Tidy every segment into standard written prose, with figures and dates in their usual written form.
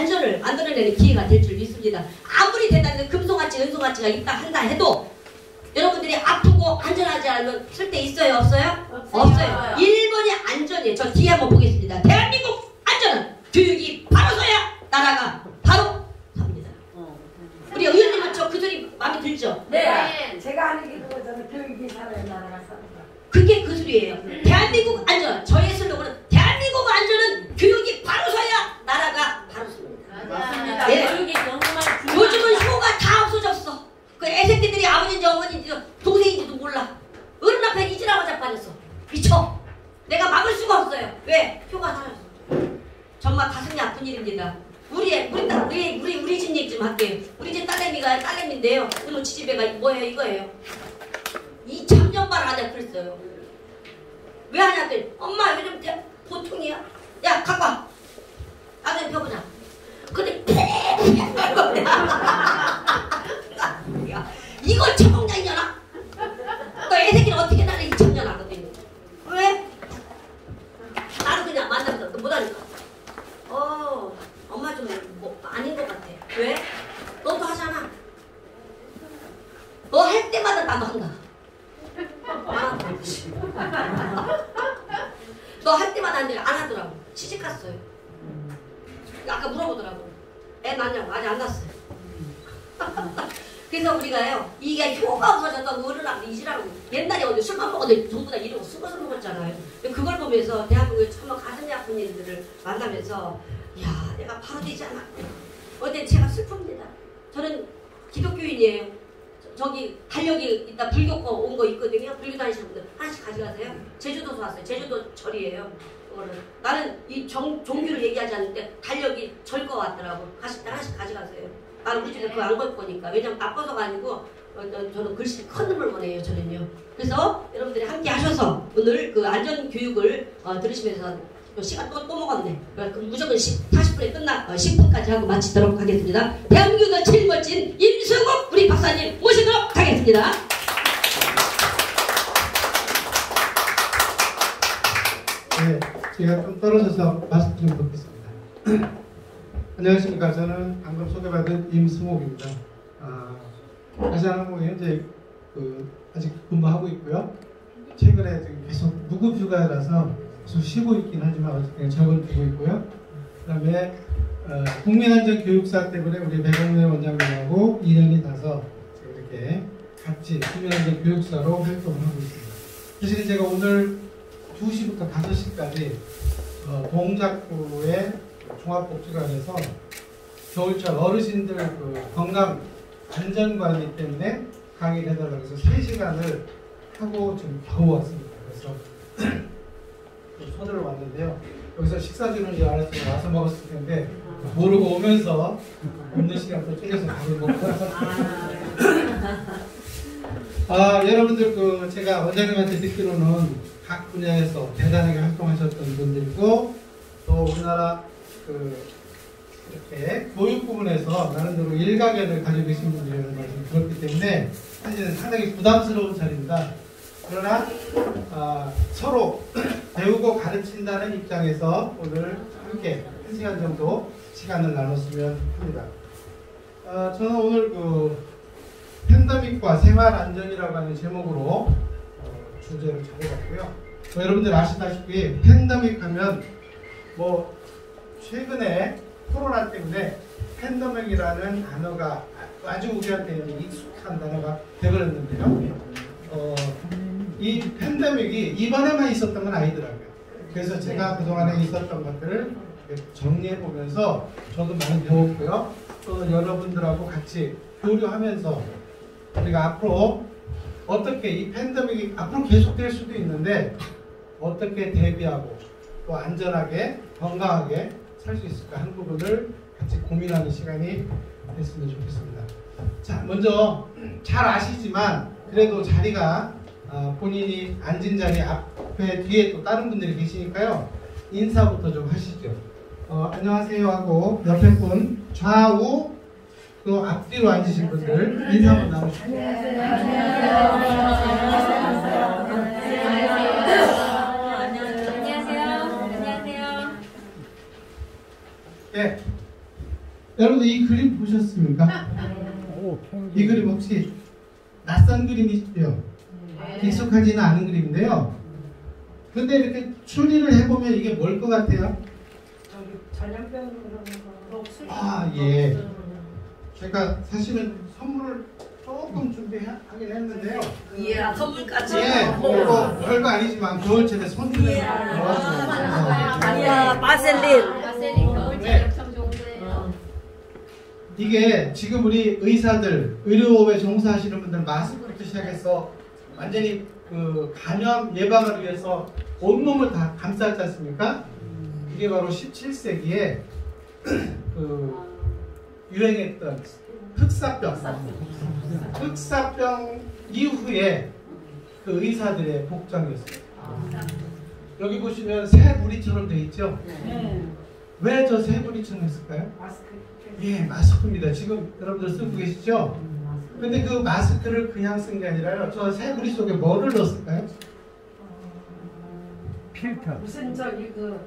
안전을 만들어내는 기회가 될 줄 믿습니다. 아무리 대단한 금송아치, 은송아치가 있다 한다 해도 여러분들이 아프고 안전하지 않으면 쓸 데 있어요? 없어요? 없어요. 1번이 안전이에요. 저 뒤에 한번 보겠습니다. 대한민국 안전은 교육이 바로서야 나라가 바로 삽니다. 우리 의원님은 저 그 소리 마음에 들죠? 네. 제가 하는 게 그거잖아요. 교육이 살아야 나라가 삽니다. 그게 그 소리예요. 대한민국 안전. 저의 슬로건은 대한민국 안전은 교육이 바로서야 나라가 바로 섭니다. 맞습니다. 예. 교육이 정말 요즘은 효가 다 없어졌어. 그 애새끼들이 아버지인지 어머니인지 동생인지도 몰라. 어른 앞에 잊으라고 자빠졌어. 미쳐. 내가 막을 수가 없어요. 왜? 효가 사라졌어. 정말 가슴이 아픈 일입니다. 우리 집 얘기 좀 할게요. 우리 집 딸내미인데요. 그놈 지지배가 뭐예요? 이거예요. 2000년 말 아들 그랬어요. 왜 하냐더니 엄마 요즘 보통이야. 야 갖고 와. 아들 펴보자. 근데 이걸 처먹냐 이년아? 너 애새끼는 어떻게 나를 2000년 하거든요. 왜? 나는 그냥 만나서 못하니까. 엄마 좀 뭐 아닌 것 같아. 왜? 너도 하잖아. 너 할 때마다 나도 한다. 너 할 때마다 하는데 안 하더라고. 취직했어요. 아까 물어보더라고. 애 낳냐고. 아직 안 낳았어요. 그래서 우리가요, 이게 효가 없어졌다고 어른하고 이지라고 옛날에 어디 술만 먹어도 전부 다 이러고 숨어서 먹었잖아요. 그걸 보면서 대한민국에 정말 가슴이 아픈 일들을 만나면서 야, 내가 바로 되지 않았구나. 어제 제가 슬픕니다. 저는 기독교인이에요. 저기 달력이 있다 불교거 온 거 있거든요. 불교 다니시는 분들 하나씩 가져가세요. 제주도에서 왔어요. 제주도 절이에요. 그거는 나는 이 종교를 얘기하지 않는데 달력이 절 거 같더라고. 하나씩 가져가세요. 나는 우리 집에 그거 안 걸 거니까. 왜냐면 나빠서가 아니고 저는 글씨 큰 놈을 보내요. 저는요. 그래서 여러분들이 함께 하셔서 오늘 그 안전교육을 들으시면서 시간 또 먹었네. 무조건 40분에 10분까지 하고 마치도록 하겠습니다. 대한민국의 제일 멋진 임승욱 우리 박사님 모시도록 하겠습니다. 네, 제가 좀 떨어져서 말씀 좀 듣겠습니다. 안녕하십니까. 저는 방금 소개받은 임승욱입니다. 아시아항공에 현재 아직 근무하고 있고요. 최근에 계속 무급휴가라서 계속 쉬고 있긴 하지만 어쨌든 적은 두고 있고요. 그 다음에 국민안전교육사 때문에 우리 백원래 원장님하고 인연이 닿아서 이렇게 같이 국민안전교육사로 활동을 하고 있습니다. 사실은 제가 오늘 2시부터 5시까지 동작구의 종합복지관에서 겨울철 어르신들 건강 안전관리 때문에 강의를 해달라고 해서 3시간을 하고 지금 겨우 왔습니다. 그래서 서둘러 왔는데요. 여기서 식사 주는 줄 알았으면 와서 먹었을 텐데 모르고 오면서 없는 시간부터 쫄려서 밥을 먹고 여러분들 제가 원장님한테 듣기로는 각 분야에서 대단하게 활동하셨던 분들이고 또 우리나라 이렇게 교육 부분에서 나름대로 일가견을 가지고 계신 분들이라는 말씀을 들었기 때문에 사실은 상당히 부담스러운 자리입니다. 그러나 서로 배우고 가르친다는 입장에서 오늘 함께 1시간 정도 시간을 나눴으면 합니다. 저는 오늘 팬데믹과 생활안전이라고 하는 제목으로 주제를 잡아봤고요. 여러분들 아시다시피 팬데믹 하면 최근에 코로나 때문에 팬데믹이라는 단어가 아주 우리한테 익숙한 단어가 되어버렸는데요. 이 팬데믹이 이번에만 있었던 건 아니더라고요. 그래서 제가 그동안에 있었던 것들을 정리해보면서 저도 많이 배웠고요. 또 여러분들하고 같이 교류하면서 우리가 앞으로 어떻게 이 팬데믹이 앞으로 계속될 수도 있는데 어떻게 대비하고 또 안전하게 건강하게 살 수 있을까 하는 부분을 같이 고민하는 시간이 됐으면 좋겠습니다. 자, 먼저 잘 아시지만 그래도 자리가 본인이 앉은 자리 앞에 뒤에 또 다른 분들이 계시니까요. 인사부터 좀 하시죠. 안녕하세요 하고 옆에 분 좌우 또 앞뒤로 앉으신 분들 인사 한번 나누시죠. 예, 여러분들 이 그림 보셨습니까? 이 그림 혹시 낯선 그림이죠? 익숙하지는 않은 그림인데요. 근데 이렇게 추리를 해보면 이게 뭘 것 같아요? 저기 전염병 그런 거. 아, 예. 제가 사실은 선물을 조금 준비하긴 했는데요. 예, 선물까지. 예, 뭐 별거 아니지만 겨울철에 손님을 아니야, 마셀린. 네. 이게 지금 우리 의사들, 의료업에 종사하시는 분들 마스크부터 시작해서 완전히 그 감염 예방을 위해서 온몸을 다 감쌌지 않습니까? 이게 바로 17세기에 그 유행했던 흑사병 이후에 그 의사들의 복장이었어요. 여기 보시면 새 부리처럼 되어 있죠? 왜 저 새 부리처럼 했을까요? 마스크. 예, 마스크입니다. 지금 여러분들 쓰고 계시죠? 근데 그 마스크를 그냥 쓴 게 아니라요. 저 새 부리 속에 뭐를 넣었을까요? 필터. 무슨 저기 그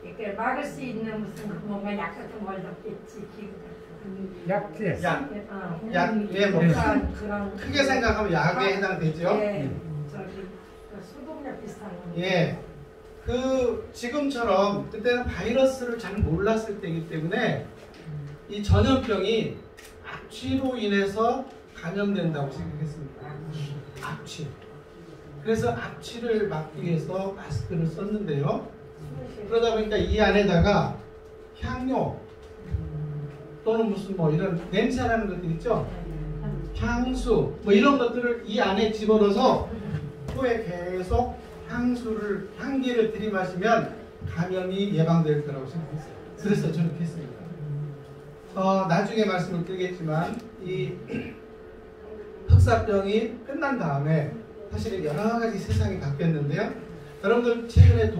이렇게 막을 수 있는 무슨 그 뭔가 약 같은 걸 넣겠지. 기구 같은. 약재. 약, 예, 뭐 그런 크게 생각하면 약에 해당되죠? 예, 저기 소독약 비슷한 거. 예. 그 지금처럼 그때는 바이러스를 잘 몰랐을 때이기 때문에 이 전염병이 악취로 인해서 감염된다고 생각했습니다. 악취. 그래서 악취를 막기 위해서 마스크를 썼는데요. 그러다 보니까 이 안에다가 향료 또는 무슨 뭐 이런 냄새나는 것들 있죠? 향수 뭐 이런 것들을 이 안에 집어넣어서 코에 계속 향기를 들이마시면 감염이 예방될 거라고 생각했어요. 그래서 저렇게 했습니다. 나중에 말씀을 드리겠지만 이 흑사병이 끝난 다음에 사실은 여러 가지 세상이 바뀌었는데요. 여러분들 최근에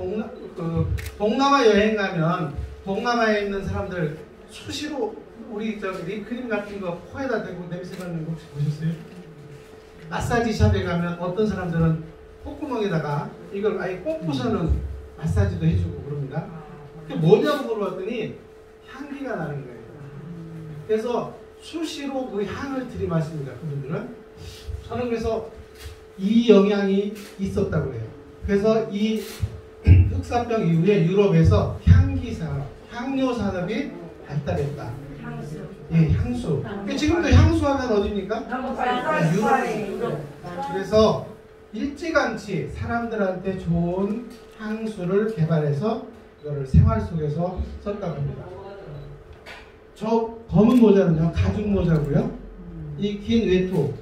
동남아 여행 가면 동남아에 있는 사람들 수시로 우리 저 립크림 같은 거 코에다 대고 냄새 맡는 거 혹시 보셨어요? 마사지 샵에 가면 어떤 사람들은 콧구멍에다가 이걸 아예 꽂고서는 마사지도 해주고 그럽니다. 그게 뭐냐고 물어봤더니 향기가 나는 거예요. 그래서 수시로 그 향을 들이마십니다. 그분들은. 저는 그래서 이 영향이 있었다고 해요. 그래서 이 흑사병 이후에 유럽에서 향기 산업, 향료 산업이 발달했다. 향수. 예, 향수. 지금도 향수하면 어디입니까? 유럽. 그래서 일찌감치 사람들한테 좋은 향수를 개발해서 이거를 생활 속에서 썼다고 합니다. 저 검은 모자는요, 가죽 모자고요. 이 긴 외투.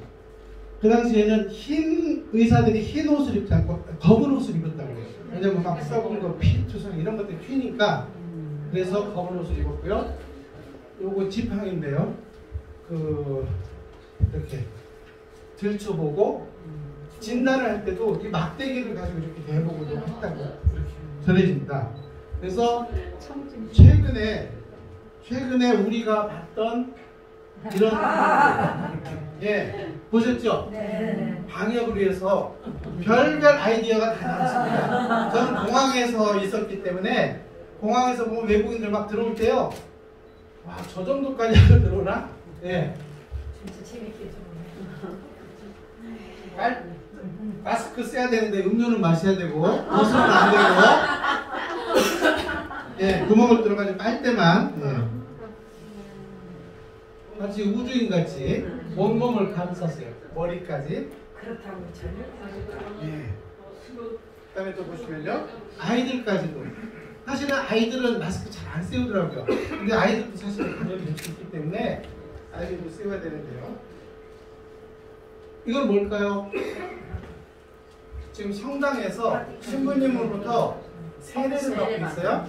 그 당시에는 흰 의사들이 흰 옷을 입지 않고 검은 옷을 입었다고 해요. 왜냐면 막 썩은 거, 피, 투성 이런 것들이 튀니까 그래서 검은 옷을 입었고요. 요거 지팡인데요. 이렇게 들춰보고 진단을 할 때도 이 막대기를 가지고 이렇게 대보고도 했다고 전해집니다. 그래서 최근에 우리가 봤던 이런 예, 보셨죠? 네. 방역을 위해서 별별 아이디어가 다 나왔습니다. 저는 공항에서 있었기 때문에 공항에서 보면 외국인들 막 들어올 때요. 와, 저 정도까지 하고 들어오나? 예. 진짜 재밌게 마스크 써야 되는데 음료는 마셔야 되고 옷은 안 되고 예, 구멍을 들어가지고 빨 때만 예. 마치 우주인 같이 온몸을 감쌌어요. 머리까지. 그렇다고 전혀. 예. 그다음에 또 보시면요. 아이들까지도. 사실은 아이들은 마스크 잘 안 쓰더라고요. 근데 아이들도 사실 감염이 될 수 있기 때문에 아이들도 써야 되는데요. 이건 뭘까요? 지금 성당에서 신부님으로부터 세례를 받고 있어요.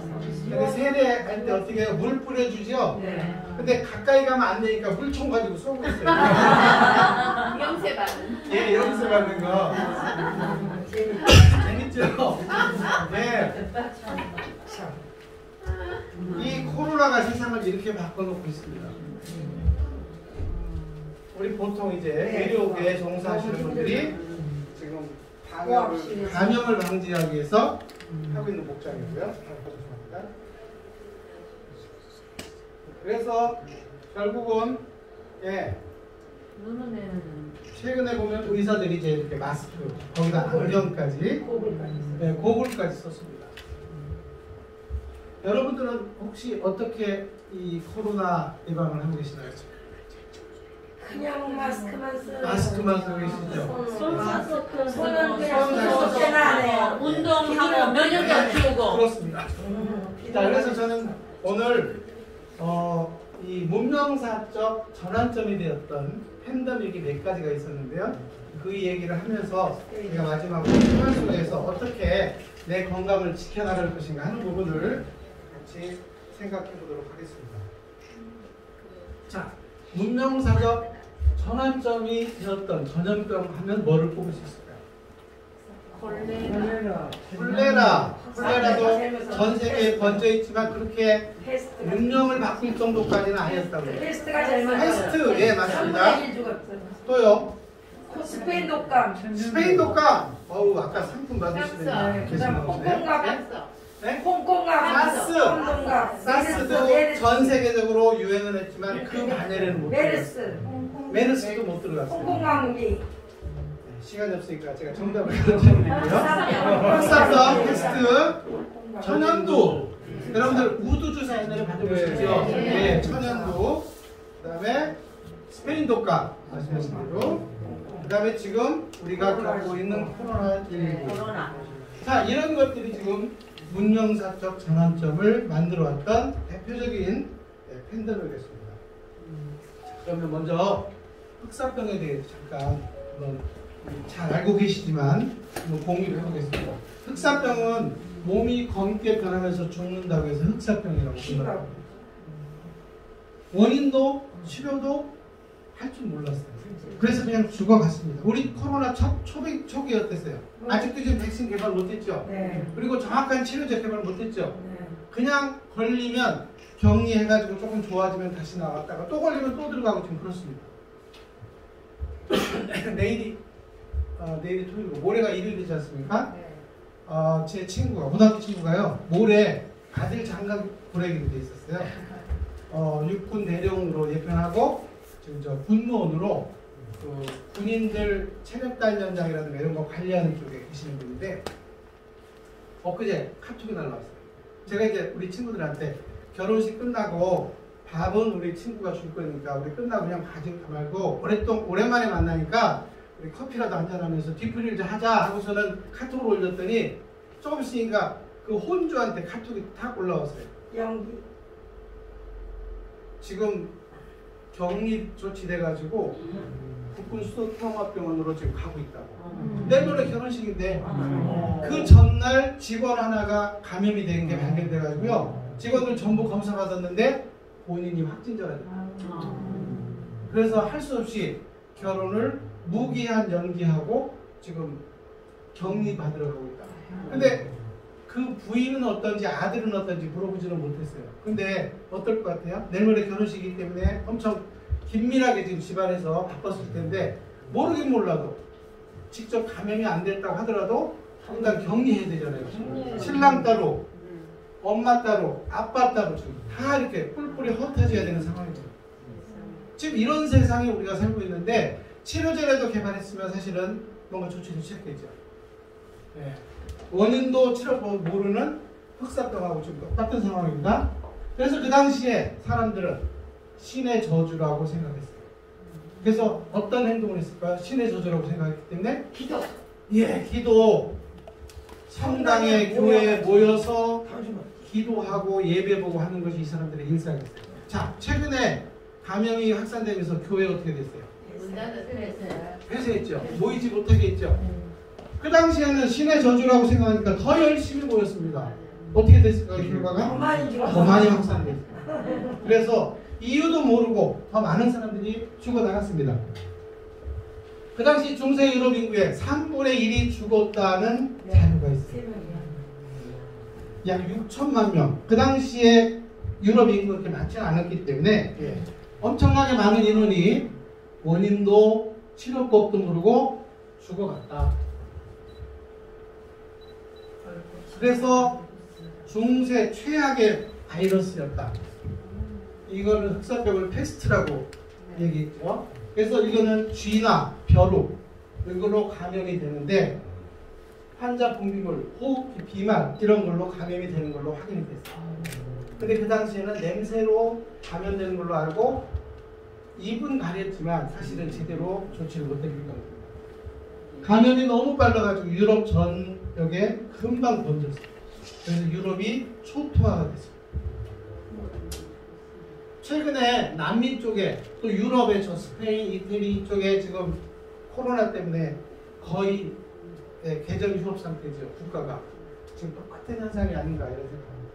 근데 세례할 때 어떻게 해요? 물 뿌려주죠? 네. 근데 가까이 가면 안 되니까 물총 가지고 쏘고 있어요. 염세 받은. 예, 염세 받는 거. 재밌죠? 네. 이 코로나가 세상을 이렇게 바꿔놓고 있습니다. 우리 보통 이제 의료계에 종사하시는 분들이 지금 감염을 방지하기 위해서 하고 있는 복장이고요. 죄송합니다. 그래서 결국은 최근에 보면 의사들이 이제 이렇게 마스크 거기다 안경까지 고글까지 썼습니다. 여러분들은 혹시 어떻게 이 코로나 예방을 하고 계시나요? 그냥 마스크만 쓰고 마스크만 쓰고 계시죠? 손은 그냥 손 안 해요. 운동하고 면역력 키우고. 그렇습니다. 자, 그래서 저는 오늘 이 문명사적 전환점이 되었던 팬데믹이 몇 가지가 있었는데요. 그 얘기를 하면서 제가 마지막으로 생활 속에서 어떻게 내 건강을 지켜나갈 것인가 하는 부분을 같이 생각해 보도록 하겠습니다. 자, 문명사적 전환점이 되었던 전염병 하면 뭐를 꼽을 수 있을까요? 콜레라도 전 세계에 번져 있지만 그렇게 운명을 바꿀 정도까지는 아니었다고요. 패스트가 제일 많아요. 패스트, 예, 맞습니다. 3분의 1 죽었어요. 또요? 스페인 독감. 스페인 독감. 어우, 아까 상품 받으시는 그다음 홍콩감. 네? 홍콩감. 사스. 홍콩감. 사스도 전 세계적으로 유행을 했지만 그 반열에는 못 들어갔어요. 메르스도 못 들어갔어요. 홍콩감기. 시간이 없으니까 제가 정답을 드리고요. 흑사성, 패스트, 천연두. 여러분들 우두 주사 옛날에 받아보셨죠? 네, 천연두. 그다음에 스페인 독감 말씀하신 대로. 그다음에 지금 우리가 겪고 있는 코로나19. 자, 이런 것들이 지금 문명사적 전환점을 만들어왔던 대표적인 팬데믹이었습니다. 그러면 먼저 흑사병에 대해서 잠깐 잘 알고 계시지만 한번 공유를 해보겠습니다. 흑사병은 몸이 검게 변하면서 죽는다고 해서 흑사병이라고 불러요. 원인도 치료도 할 줄 몰랐어요. 그래서 그냥 죽어갔습니다. 우리 코로나 초기 어땠어요? 아직도 지금 백신 개발 못했죠? 네. 그리고 정확한 치료제 개발 못했죠? 네. 그냥 걸리면 격리해가지고 조금 좋아지면 다시 나왔다가 또 걸리면 또 들어가고 지금 그렇습니다. 내일이 토요일이고 모레가 일요일이지 않습니까? 제 친구가 고등학교 친구가요 모레 아들 장가 보내기로 돼 있었어요. 육군 대령으로 예편하고 지금 저 군무원으로 그 군인들 체력단련장이라든가 이런 거 관리하는 쪽에 계시는 분인데 엊그제 카톡이 날라왔어요. 제가 이제 우리 친구들한테 결혼식 끝나고 밥은 우리 친구가 줄 거니까 우리 끝나고 그냥 가지 말고 오랜만에 만나니까 우리 커피라도 한잔하면서 뒤풀이를 좀 하자 하고서는 카톡을 올렸더니 조금 있으니까 그 혼주한테 카톡이 탁 올라왔어요. 연기. 지금 격리 조치돼가지고 국군 수도통합병원으로 지금 가고 있다고. 내일 모레 결혼식인데 그 전날 직원 하나가 감염이 된 게 발견돼가지고요. 직원들 전부 검사 받았는데 본인이 확진자가 됐어요. 그래서 할 수 없이 결혼을 무기한 연기하고 지금 격리 받으러 가고 있다. 근데 그 부인은 어떤지 아들은 어떤지 물어보지는 못했어요. 근데 어떨 것 같아요? 내일 모레 결혼식이기 때문에 엄청 긴밀하게 지금 집안에서 바빴을 텐데 모르긴 몰라도 직접 감염이 안 됐다고 하더라도 일단 격리해야 되잖아요. 신랑 따로 엄마 따로 아빠 따로 지금 다 이렇게 뿔뿔이 흩어져야 되는 상황이죠. 지금 이런 세상에 우리가 살고 있는데 치료제라도 개발했으면 사실은 뭔가 조치를 취했겠죠. 네. 원인도 치료도 모르는 흑사병하고 지금 똑같은 상황입니다. 그래서 그 당시에 사람들은 신의 저주라고 생각했어요. 그래서 어떤 행동을 했을까요? 신의 저주라고 생각했기 때문에 기도. 예, 기도. 성당에 교회에 모여서 기도하고 예배보고 하는 것이 이 사람들의 일상이었어요. 자, 최근에 감염이 확산되면서 교회 어떻게 됐어요? 폐쇄했죠. 모이지 못하게 했죠. 그 당시에는 신의 저주라고 생각하니까 더 열심히 모였습니다. 어떻게 됐을까요? 결과가? 더 많이 확산됐어요. 그래서 이유도 모르고 더 많은 사람들이 죽어나갔습니다. 그 당시 중세 유럽 인구의 3분의 1이 죽었다는 자료가 있어요. 약 6천만 명. 그 당시에 유럽 인구가 그렇게 많지 않았기 때문에 엄청나게 많은 인원이 원인도 치료법도 모르고 죽어갔다. 그래서 중세 최악의 바이러스였다. 이거는 흑사병을 페스트라고 얘기했죠. 그래서 이거는 쥐나 벼룩 이걸로 감염이 되는데 환자 분비물, 호흡기, 비말 이런 걸로 감염이 되는 걸로 확인이 됐어요. 근데 그 당시에는 냄새로 감염되는 걸로 알고 입은 가렸지만 사실은 제대로 조치를 못했기 때문에 감염이 너무 빨라가지고 유럽 전역에 금방 번졌어요. 그래서 유럽이 초토화가 됐어요. 최근에 남미 쪽에 또 유럽의 저 스페인, 이태리 쪽에 지금 코로나 때문에 거의 개전 휴업 상태죠. 국가가 지금 똑같은 현상이 아닌가 이런 생각합니다.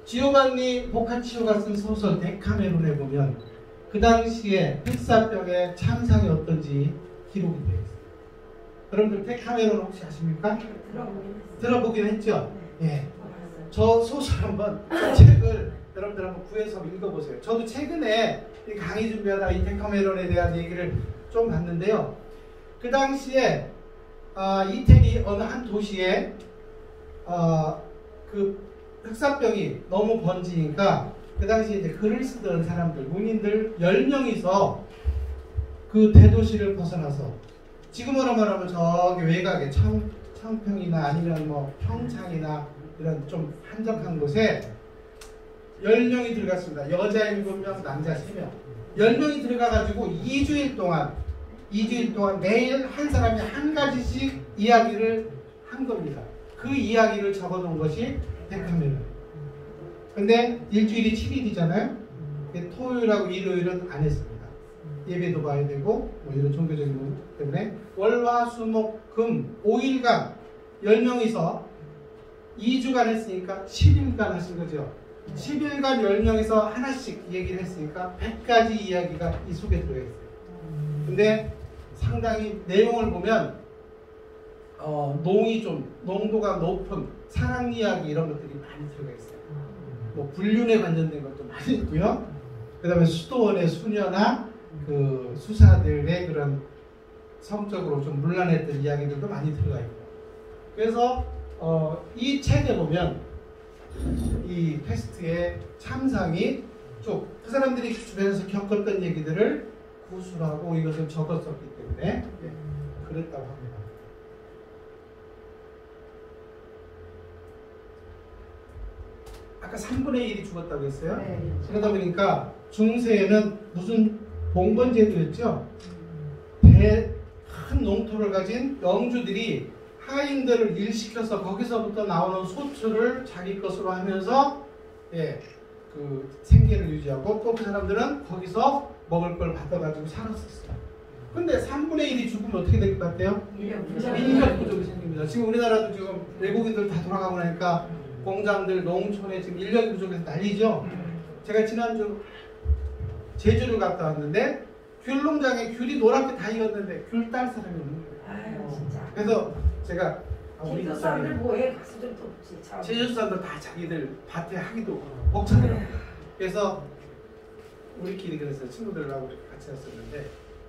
지오반니 보카치오가 쓴 소설 데카메론에 보면 그 당시에 흑사병의 참상이 어떤지 기록이 되어 있어요. 여러분들 데카메론 혹시 아십니까? 들어보긴 했죠? 예. 저 소설 한번 책을 여러분들 한번 구해서 읽어보세요. 저도 최근에 이 강의 준비하다 이 데카메론에 대한 얘기를 좀 봤는데요. 그 당시에 이태리 어느 한 도시에 그 흑사병이 너무 번지니까 그 당시에 이제 글을 쓰던 사람들, 문인들 10명이서 그 대도시를 벗어나서 지금으로 말하면 저기 외곽에 청평이나 아니면 뭐 평창이나 이런 좀 한적한 곳에 10명이 들어갔습니다. 여자 7명, 남자 3명. 10명이 들어가가지고 2주일 동안 매일 한 사람이 한 가지씩 이야기를 한 겁니다. 그 이야기를 적어놓은 것이 데카메론. 근데 일주일이 7일이잖아요. 토요일하고 일요일은 안 했습니다. 예배도 봐야 되고 뭐 이런 종교적인 부분 때문에 월화수목금 5일간 10명이서 2주간 했으니까 10일간 하신 거죠. 10일간 10명에서 하나씩 얘기를 했으니까 100가지 이야기가 이 속에 들어있어요. 근데 상당히 내용을 보면 농도가 높은 사랑 이야기 이런 것들이 많이 들어가 있어요. 뭐 불륜에 관련된 것도 많이 있고요. 그 다음에 수도원의 수녀나 그 수사들의 그런 성적으로 좀 문란했던 이야기들도 많이 들어가 있고. 그래서 이 책에 보면 이 패스트의 참상이 쭉 그 사람들이 주변에서 겪었던 얘기들을 구술하고 이것을 적었었기 때문에 그랬다고 합니다. 아까 3분의 1이 죽었다고 했어요? 네. 그러다 보니까 중세에는 무슨 봉건제도였죠? 큰 농토를 가진 영주들이 하인들을 일시켜서 거기서부터 나오는 소출을 자기 것으로 하면서 그 생계를 유지하고 또 그 사람들은 거기서 먹을 걸 받아가지고 살았었어요. 근데 3분의 1이 죽으면 어떻게 될 것 같아요? 인력 부족이 생깁니다. 지금 우리나라도 지금 외국인들 다 돌아가고 나니까 공장들, 농촌에 지금 인력이 부족해서 난리죠. 제가 지난주 제주를 갔다 왔는데 귤 농장에 귤이 노랗게 다 익었는데 귤 딸 사람이 없는 거예요. 아유 진짜. 그래서 제가 제주 사람들 뭐해 가수들도 없지. 제주 사람들 다 자기들 밭에 하기도 벅차더라고요. 그래서 우리끼리 그래서 친구들하고 같이 갔었는데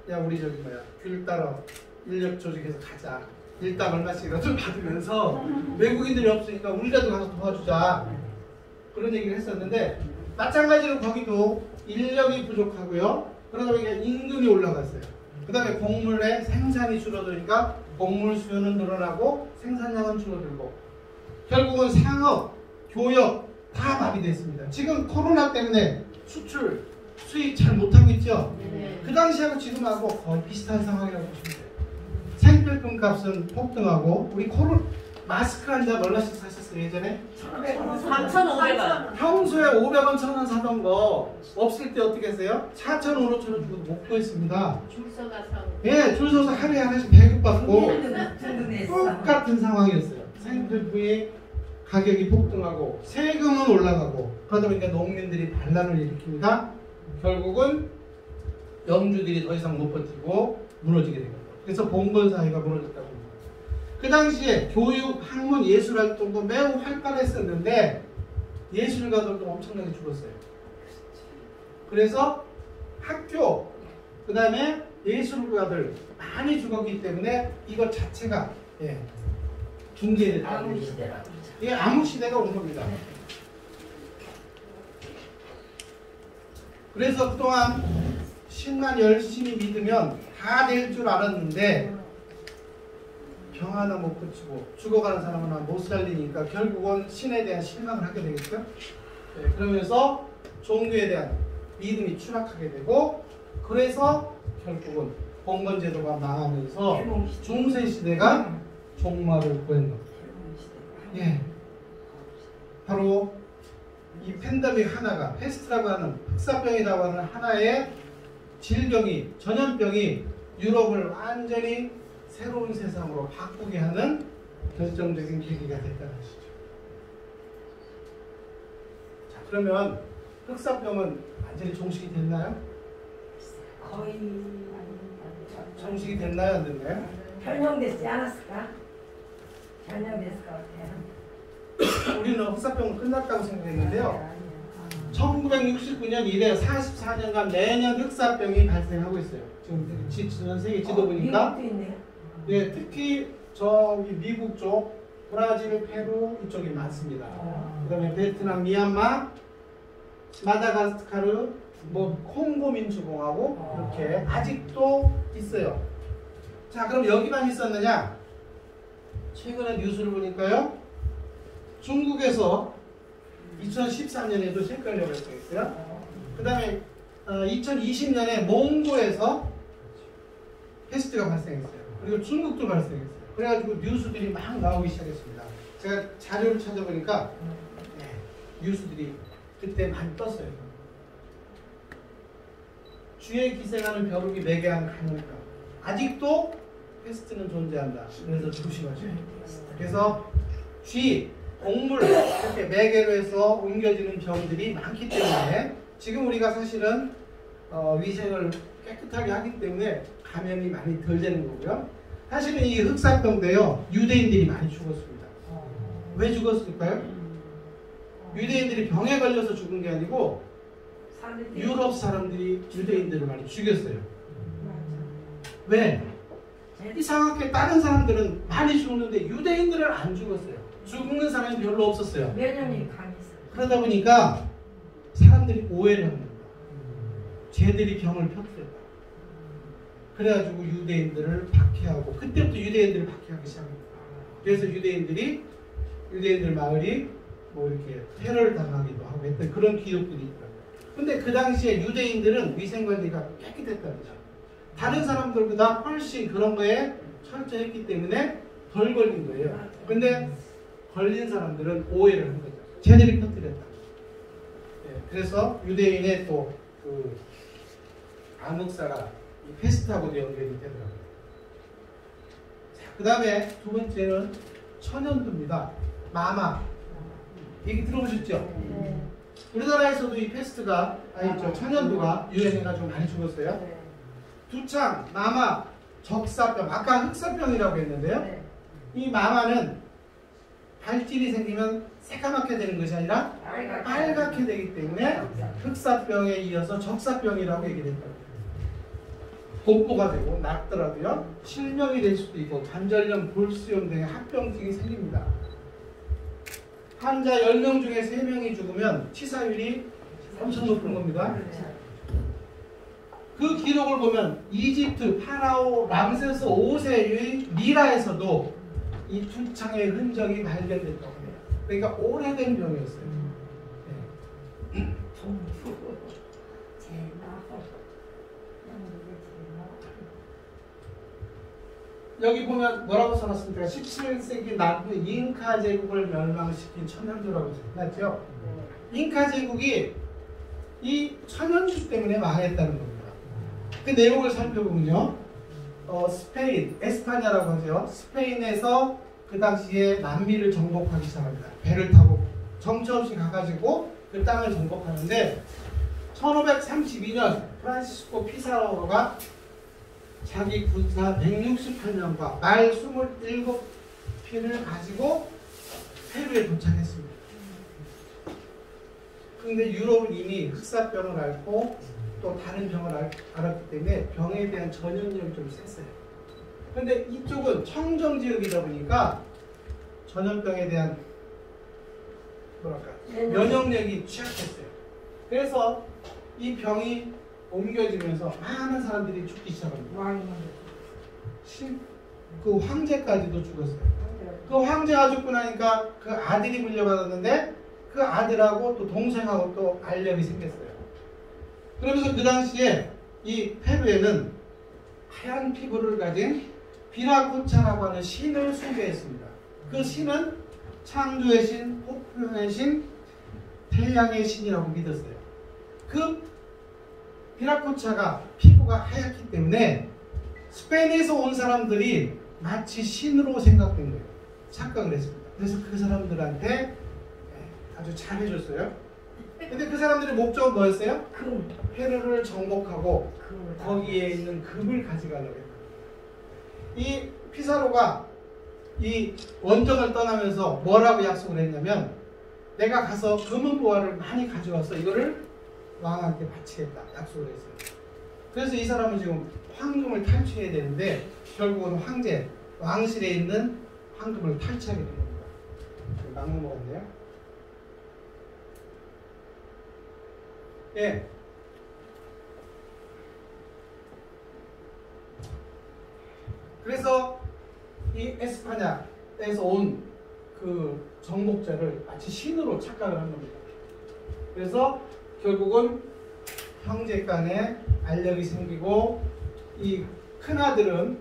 야 우리 저기 귤 따러 인력 조직해서 가자. 일당 얼마씩이라도 받으면서 외국인들이 없으니까 우리라도 가서 도와주자. 그런 얘기를 했었는데 마찬가지로 거기도 인력이 부족하고요. 그러다 보니까 임금이 올라갔어요. 그 다음에 곡물의 생산이 줄어드니까 곡물 수요는 늘어나고 생산량은 줄어들고 결국은 상업, 교역 다 마비됐습니다. 지금 코로나 때문에 수출, 수입 잘 못하고 있죠? 그 당시하고 지금하고 거의 비슷한 상황이라고 보시면 돼요. 생필품 값은 폭등하고 우리 마스크 한 장 얼마씩 사셨어요 예전에? 3,500원. 평소에 500원, 1,000원 사던 거 없을 때 어떻게 했어요? 4,000원, 5,000원 주고 못 구했습니다. 줄 서가 사고. 예, 줄 서서 하루에 하나씩 배급받고 똑같은 상황이었어요. 생필품의 가격이 폭등하고 세금은 올라가고 그러다 보니까 농민들이 반란을 일으킵니다. 결국은 영주들이 더 이상 못 버티고 무너지게 됩니다. 그래서 봉건사회가 무너졌다고 합니다. 그 당시에 교육, 학문, 예술 활동도 매우 활발했었는데 예술가들도 엄청나게 죽었어요. 그래서 학교, 그 다음에 예술가들 많이 죽었기 때문에 이것 자체가 붕괴됐다고 암흑 시대라고. 이게 암흑 시대가 온 겁니다. 그래서 그동안 신만 열심히 믿으면 다 될 줄 알았는데 병 하나 못 고치고 죽어가는 사람 하나 못 살리니까 결국은 신에 대한 실망을 하게 되겠죠. 네, 그러면서 종교에 대한 믿음이 추락하게 되고, 그래서 결국은 봉건제도가 망하면서 중세 시대가 종말을 보인 겁니다. 예, 바로 이 팬데믹 하나가, 페스트라고 하는 흑사병이라고 하는 하나의 질병이, 전염병이 유럽을 완전히 새로운 세상으로 바꾸게 하는 결정적인 계기가 됐다는 것이죠. 자, 그러면 흑사병은 완전히 종식이 됐나요? 거의 종식이 됐나요? 안 됐나요? 현명되지 않았을까? 현명됐을 것 같아요. 우리는 흑사병은 끝났다고 생각했는데요. 1969년 이래 44년간 매년 흑사병이 발생하고 있어요. 지금 전 세계 지도 보니까 미국도 있네요. 네, 특히 저기 미국 쪽, 브라질, 페루 이쪽이 많습니다. 그다음에 베트남, 미얀마, 마다가스카르, 뭐 콩고 민주공화국 이렇게 아직도 있어요. 자, 그럼 여기만 있었느냐? 최근에 뉴스를 보니까요, 중국에서 2013년에도 색깔 발생했어요. 그 다음에 2020년에 몽고에서 패스트가 발생했어요. 그리고 중국도 발생했어요. 그래가지고 뉴스들이 막 나오기 시작했습니다. 제가 자료를 찾아보니까 뉴스들이 그때 많이 떴어요. 쥐에 기생하는 벼룩이 매개한 간염병. 아직도 패스트는 존재한다. 그래서 조심하셔야 돼요. 그래서 쥐, 곡물 이렇게 매개로 해서 옮겨지는 병들이 많기 때문에 지금 우리가 사실은 위생을 깨끗하게 하기 때문에 감염이 많이 덜 되는 거고요. 사실은 이 흑사병도요, 유대인들이 많이 죽었습니다. 왜 죽었을까요? 유대인들이 병에 걸려서 죽은 게 아니고 유럽 사람들이 유대인들을 많이 죽였어요. 왜? 이상하게 다른 사람들은 많이 죽는데 유대인들은 안 죽었어요. 죽는 사람이 별로 없었어요. 면역력이 강했어요. 그러다 보니까 사람들이 오해를 하는 거예요. 쟤들이 병을 퍼뜨렸다. 그래가지고 유대인들을 박해하고, 그때부터 유대인들을 박해하기 시작합니다. 그래서 유대인들 마을이 뭐 이렇게 테러를 당하기도 하고 했던 그런 기록들이 있더라고요. 근데 그 당시에 유대인들은 위생관리가 깨끗했다는 거죠. 다른 사람들보다 훨씬 그런 거에 철저했기 때문에 덜 걸린 거예요. 근데 걸린 사람들은 오해를 한 거죠. 쟤들이 퍼뜨렸다. 네, 그래서 유대인의 또 그 암흑사가 이 페스트하고도 연결이 되더라고요. 그 다음에 두 번째는 천연두입니다. 마마. 얘기 들어보셨죠? 네. 우리나라에서도 이 페스트가, 천연두가 유행해가지고 많이 죽었어요. 네. 두창, 마마, 적사병, 아까 흑사병이라고 했는데요. 네. 이 마마는 발진이 생기면 새까맣게 되는 것이 아니라 빨갛게 되기 때문에 흑사병에 이어서 적사병이라고 얘기했다고. 복부가 되고 낫더라도요, 실명이 될 수도 있고 관절염, 볼수염 등의 합병증이 생깁니다. 환자 10명 중에 3명이 죽으면 치사율이 엄청 높은 겁니다. 그 기록을 보면 이집트 파라오 람세스 5세의 미라에서도 이 두창의 흔적이 발견됐다고 해요. 그러니까 오래된 병이었어요. 네. 여기 보면 뭐라고 써놨습니까? 17세기 남부 잉카 제국을 멸망시킨 천연두라고 써놨죠. 잉카 제국이 이 천연두 때문에 망했다는 겁니다. 그 내용을 살펴보면요, 스페인, 에스파냐라고 하죠. 스페인에서 그 당시에 남미를 정복하기 시작합니다. 배를 타고 정처 없이 가가지고 그 땅을 정복하는데 1532년 프란시스코 피사로가 자기 군사 168명과 말 27피를 가지고 페루에 도착했습니다. 그런데 유럽은 이미 흑사병을 앓고 또 다른 병을 앓았기 때문에 병에 대한 전염력이 좀 셌어요. 그런데 이쪽은 청정지역이다 보니까 전염병에 대한 면역력이 취약했어요. 그래서 이 병이 옮겨지면서 많은 사람들이 죽기 시작합니다. 왕이 그 황제까지도 죽었어요. 그 황제가 죽고 나니까 그 아들이 물려받았는데 그 아들하고 또 동생하고 또 알력이 생겼어요. 그러면서 그 당시에 이 페루에는 하얀 피부를 가진 비라코차라고 하는 신을 숭배했습니다. 그 신은 창조의 신, 폭풍의 신, 태양의 신이라고 믿었어요. 그 비라코차가 피부가 하얗기 때문에 스페인에서 온 사람들이 마치 신으로 생각된 거예요. 착각을 했습니다. 그래서 그 사람들한테 아주 잘해줬어요. 근데 그 사람들의 목적은 뭐였어요? 금. 페루를 정복하고 금. 거기에 있는 금을 가져가려고 했다. 이 피사로가 이 원정을 떠나면서 뭐라고 약속을 했냐면 내가 가서 금은 보화를 많이 가져와서 이거를 왕한테 바치겠다 약속을 했어요. 그래서 이 사람은 지금 황금을 탈취해야 되는데 결국은 황제, 왕실에 있는 황금을 탈취하게 된 겁니다. 막는 거 같네요. 예. 그래서 이 에스파냐에서 온 그 정복자를 마치 신으로 착각을 한 겁니다. 그래서 결국은 형제 간에 알력이 생기고 이 큰아들은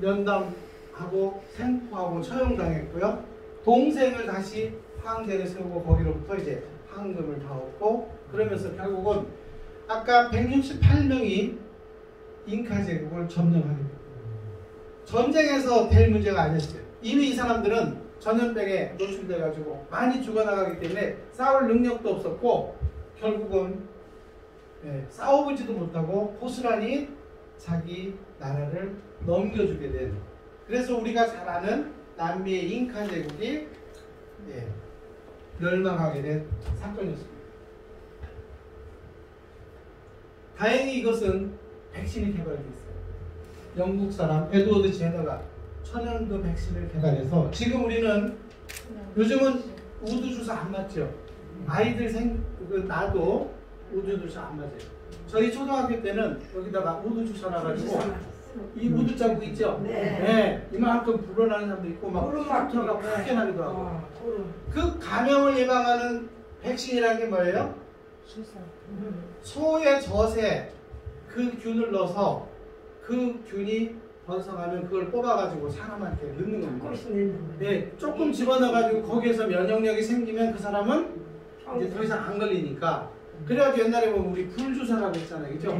면담하고 생포하고 처형당했고요. 동생을 다시 황제를 세우고 거기로부터 이제 황금을 다 얻고 그러면서 결국은 아까 168명이 잉카 제국을 점령하게 됩니다. 전쟁에서 될 문제가 아니었어요. 이미 이 사람들은 전염병에 노출돼가지고 많이 죽어나가기 때문에 싸울 능력도 없었고 결국은 싸워보지도 못하고 고스란히 자기 나라를 넘겨주게 된 그래서 우리가 잘 아는 남미의 잉카 제국이 멸망하게 된 사건이었습니다. 다행히 이것은 백신이 개발됐어요. 영국 사람 에드워드 제너가 천연두 백신을 개발해서 지금 우리는 요즘은 우두 주사 안 맞죠. 아이들 나도 우두 주사 안 맞아요. 저희 초등학교 때는 여기다가 우두 주사 놔가지고 이 우두 자국 있죠. 네. 이만큼 불어나는 사람도 있고 막 흉터가 크게 나기도 하고. 그 감염을 예방하는 백신이라는 게 뭐예요? 소의 젖에 그 균을 넣어서 그 균이 번성하면 그걸 뽑아가지고 사람한테 넣는 겁니다. 네, 조금 집어넣어가지고 거기에서 면역력이 생기면 그 사람은 이제 더 이상 안 걸리니까. 그래가지고 옛날에 보면 우리 불주사라고 했잖아요, 그죠?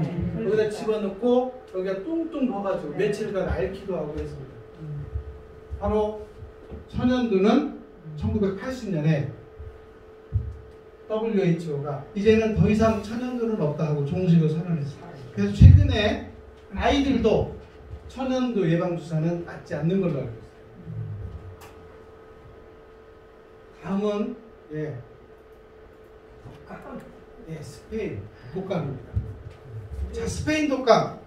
여기다 집어넣고 여기가 뚱뚱 넣어가지고 며칠간 앓기도 하고 그랬습니다. 바로 천연두는 1980년에 WHO가 이제는 더 이상 천연두는 없다 하고 종식을 선언했어요. 그래서 최근에 아이들도 천연두 예방주사는 맞지 않는 걸로 알고 있어요. 다음은 스페인 독감입니다. 자, 스페인 독감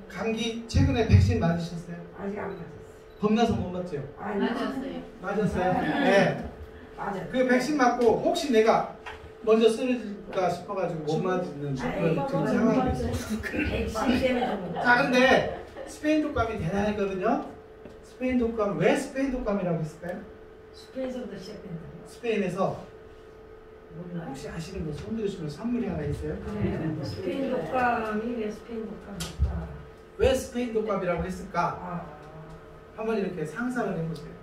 감기 최근에 백신 맞으셨어요? 아직 안 맞았어요. 겁나서 못 맞죠? 맞았어요. 맞았어요? 네. 맞아요. 그 백신 맞고 혹시 내가 먼저 쓰러질까 싶어가지고 못 맞는 그런 지금 상황이 있어요. 백신 때문에 자, 근데 스페인 독감이 대단했거든요. 스페인 독감, 왜 스페인 독감이라고 했을까요? 스페인에서부터 시작된다. 스페인에서 혹시 아시는 분 손 들으시면 선물이 하나 있어요? 스페인 독감이 왜 스페인 독감일까? 왜 스페인 독감이라고 했을까? 한번 이렇게 상상을 해보세요.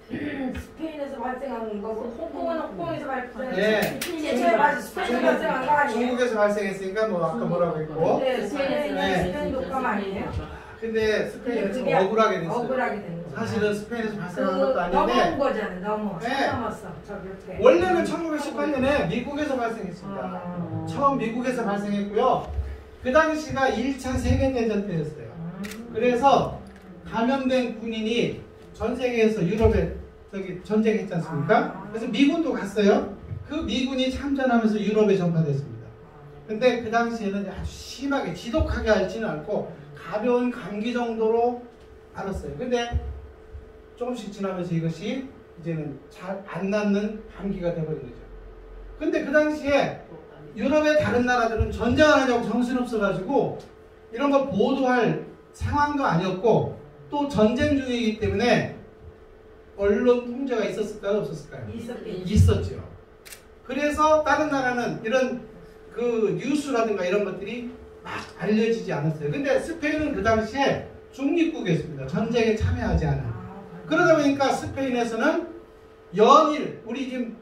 스페인에서 발생한 거고 홍콩은 홍콩에서 발생한 네. 스페인에서 발생한 거 아니에요? 중국에서 발생했으니까 뭐 아까 뭐라고 했고 네, 스페인은 네. 스페인 독감 아니에요? 근데 스페인은 좀 그게 억울하게 됐어요. 억울하게 된 거죠. 사실은 스페인에서 발생한 것도 넘어온 아닌데 거잖아요. 네. 넘었어. 저렇게. 원래는 1918년에 미국에서 발생했습니다. 처음 미국에서 발생했고요. 그 당시가 1차 세계대전 때였어요. 그래서 감염된 군인이 전 세계에서 유럽에 전쟁했지 않습니까? 그래서 미군도 갔어요. 그 미군이 참전하면서 유럽에 전파됐습니다. 근데 그 당시에는 아주 심하게 지독하게 앓지는 않고 가벼운 감기 정도로 앓았어요. 근데 조금씩 지나면서 이것이 이제는 잘 안 낫는 감기가 되어버린 거죠. 근데 그 당시에 유럽의 다른 나라들은 전쟁 안 하냐고 정신없어가지고 이런 걸 보도할 상황도 아니었고 또 전쟁 중이기 때문에 언론 통제가 있었을까요? 없었을까요? 있었죠. 그래서 다른 나라는 이런 그 뉴스라든가 이런 것들이 막 알려지지 않았어요. 근데 스페인은 그 당시에 중립국이었습니다. 전쟁에 참여하지 않은. 그러다 보니까 스페인에서는 연일 우리 지금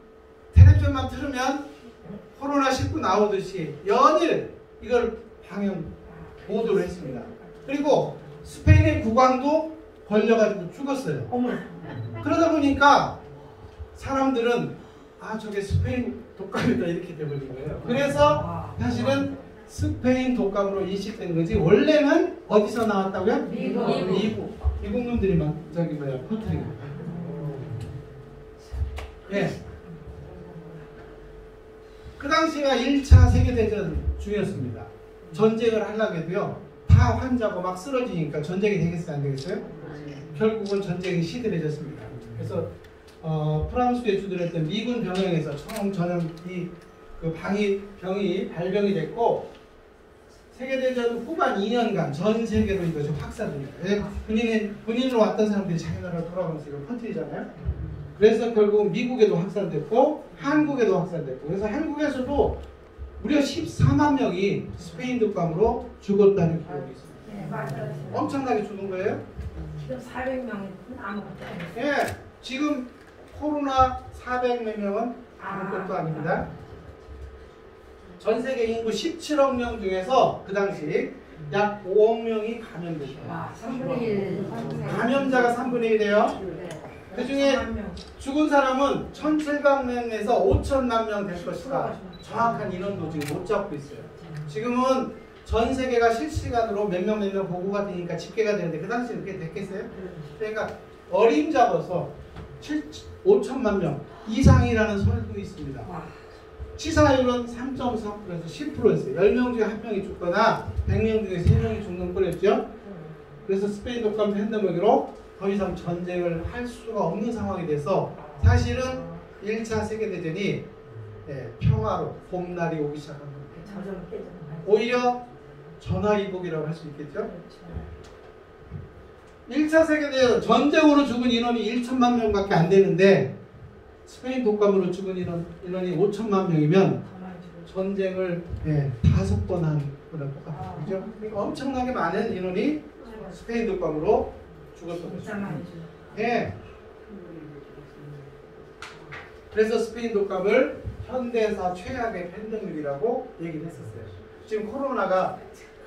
텔레비전만 틀으면 코로나19 나오듯이 연일 이걸 방영 보도를 했습니다. 그리고 스페인의 국왕도 걸려가지고 죽었어요. 그러다 보니까 사람들은 아 저게 스페인 독감이다 이렇게 돼버린 거예요. 그래서 사실은 스페인 독감으로 인식된 거지 원래는 어디서 나왔다고요? 미국 놈들이만 저기 뭐야 퍼뜨린 거예요. 예. 그 당시가 1차 세계대전 중이었습니다. 전쟁을 하려고 해도요 다 환자고 막 쓰러지니까 전쟁이 되겠어요 안 되겠어요? 결국은 전쟁이 시들해졌습니다. 그래서 프랑스에 주둔했던 미군 병영에서 처음 전염 그 병이 발병이 됐고 세계대전 후반 2년간 전 세계로 이것이 확산됩니다. 군인으로 왔던 사람들이 자기 나라로 돌아가면서 이걸 퍼뜨리잖아요. 그래서 결국 미국에도 확산됐고 한국에도 확산됐고 그래서 한국에서도 무려 14만 명이 스페인 독감으로 죽었다는 기록이 있습니다. 네, 맞아요. 엄청나게 죽은 거예요. 지금 400명은 아무것도 안 했어요. 예, 지금 코로나 400몇 명은 아무것도 아닙니다. 전 세계 인구 17억 명 중에서 그 당시 약 5억 명이 감염됐어요. 3분의 1. 감염자가 3분의 1이에요. 그 중에 죽은 사람은 1,700명에서 5천만 명 될 것이다. 정확한 인원도 지금 못 잡고 있어요. 지금은 전 세계가 실시간으로 몇 명 보고가 되니까 집계가 되는데 그 당시에 그렇게 됐겠어요? 그러니까 어림잡아서 5천만 명 이상이라는 설도 있습니다. 치사율은 3.4%에서 10%였어요. 10명 중에 1명이 죽거나 100명 중에 3명이 죽는 꼴이었죠. 그래서 스페인 독감 팬데믹으로 더 이상 전쟁을 할 수가 없는 상황이 돼서 사실은 1차 세계대전이 평화로 봄날이 오기 시작한 겁니다. 오히려 전화위복이라고 할 수 있겠죠. 1차 세계대전 전쟁으로 죽은 인원이 1천만 명밖에 안 되는데 스페인 독감으로 죽은 인원이 5천만 명이면 전쟁을 5번 한 거랑 똑같아요. 그죠? 그러니까 엄청나게 많은 인원이 스페인 독감으로 죽었던 거죠. 예. 그래서 스페인 독감을 현대사 최악의 팬데믹이라고 얘기를 했었어요. 지금 코로나가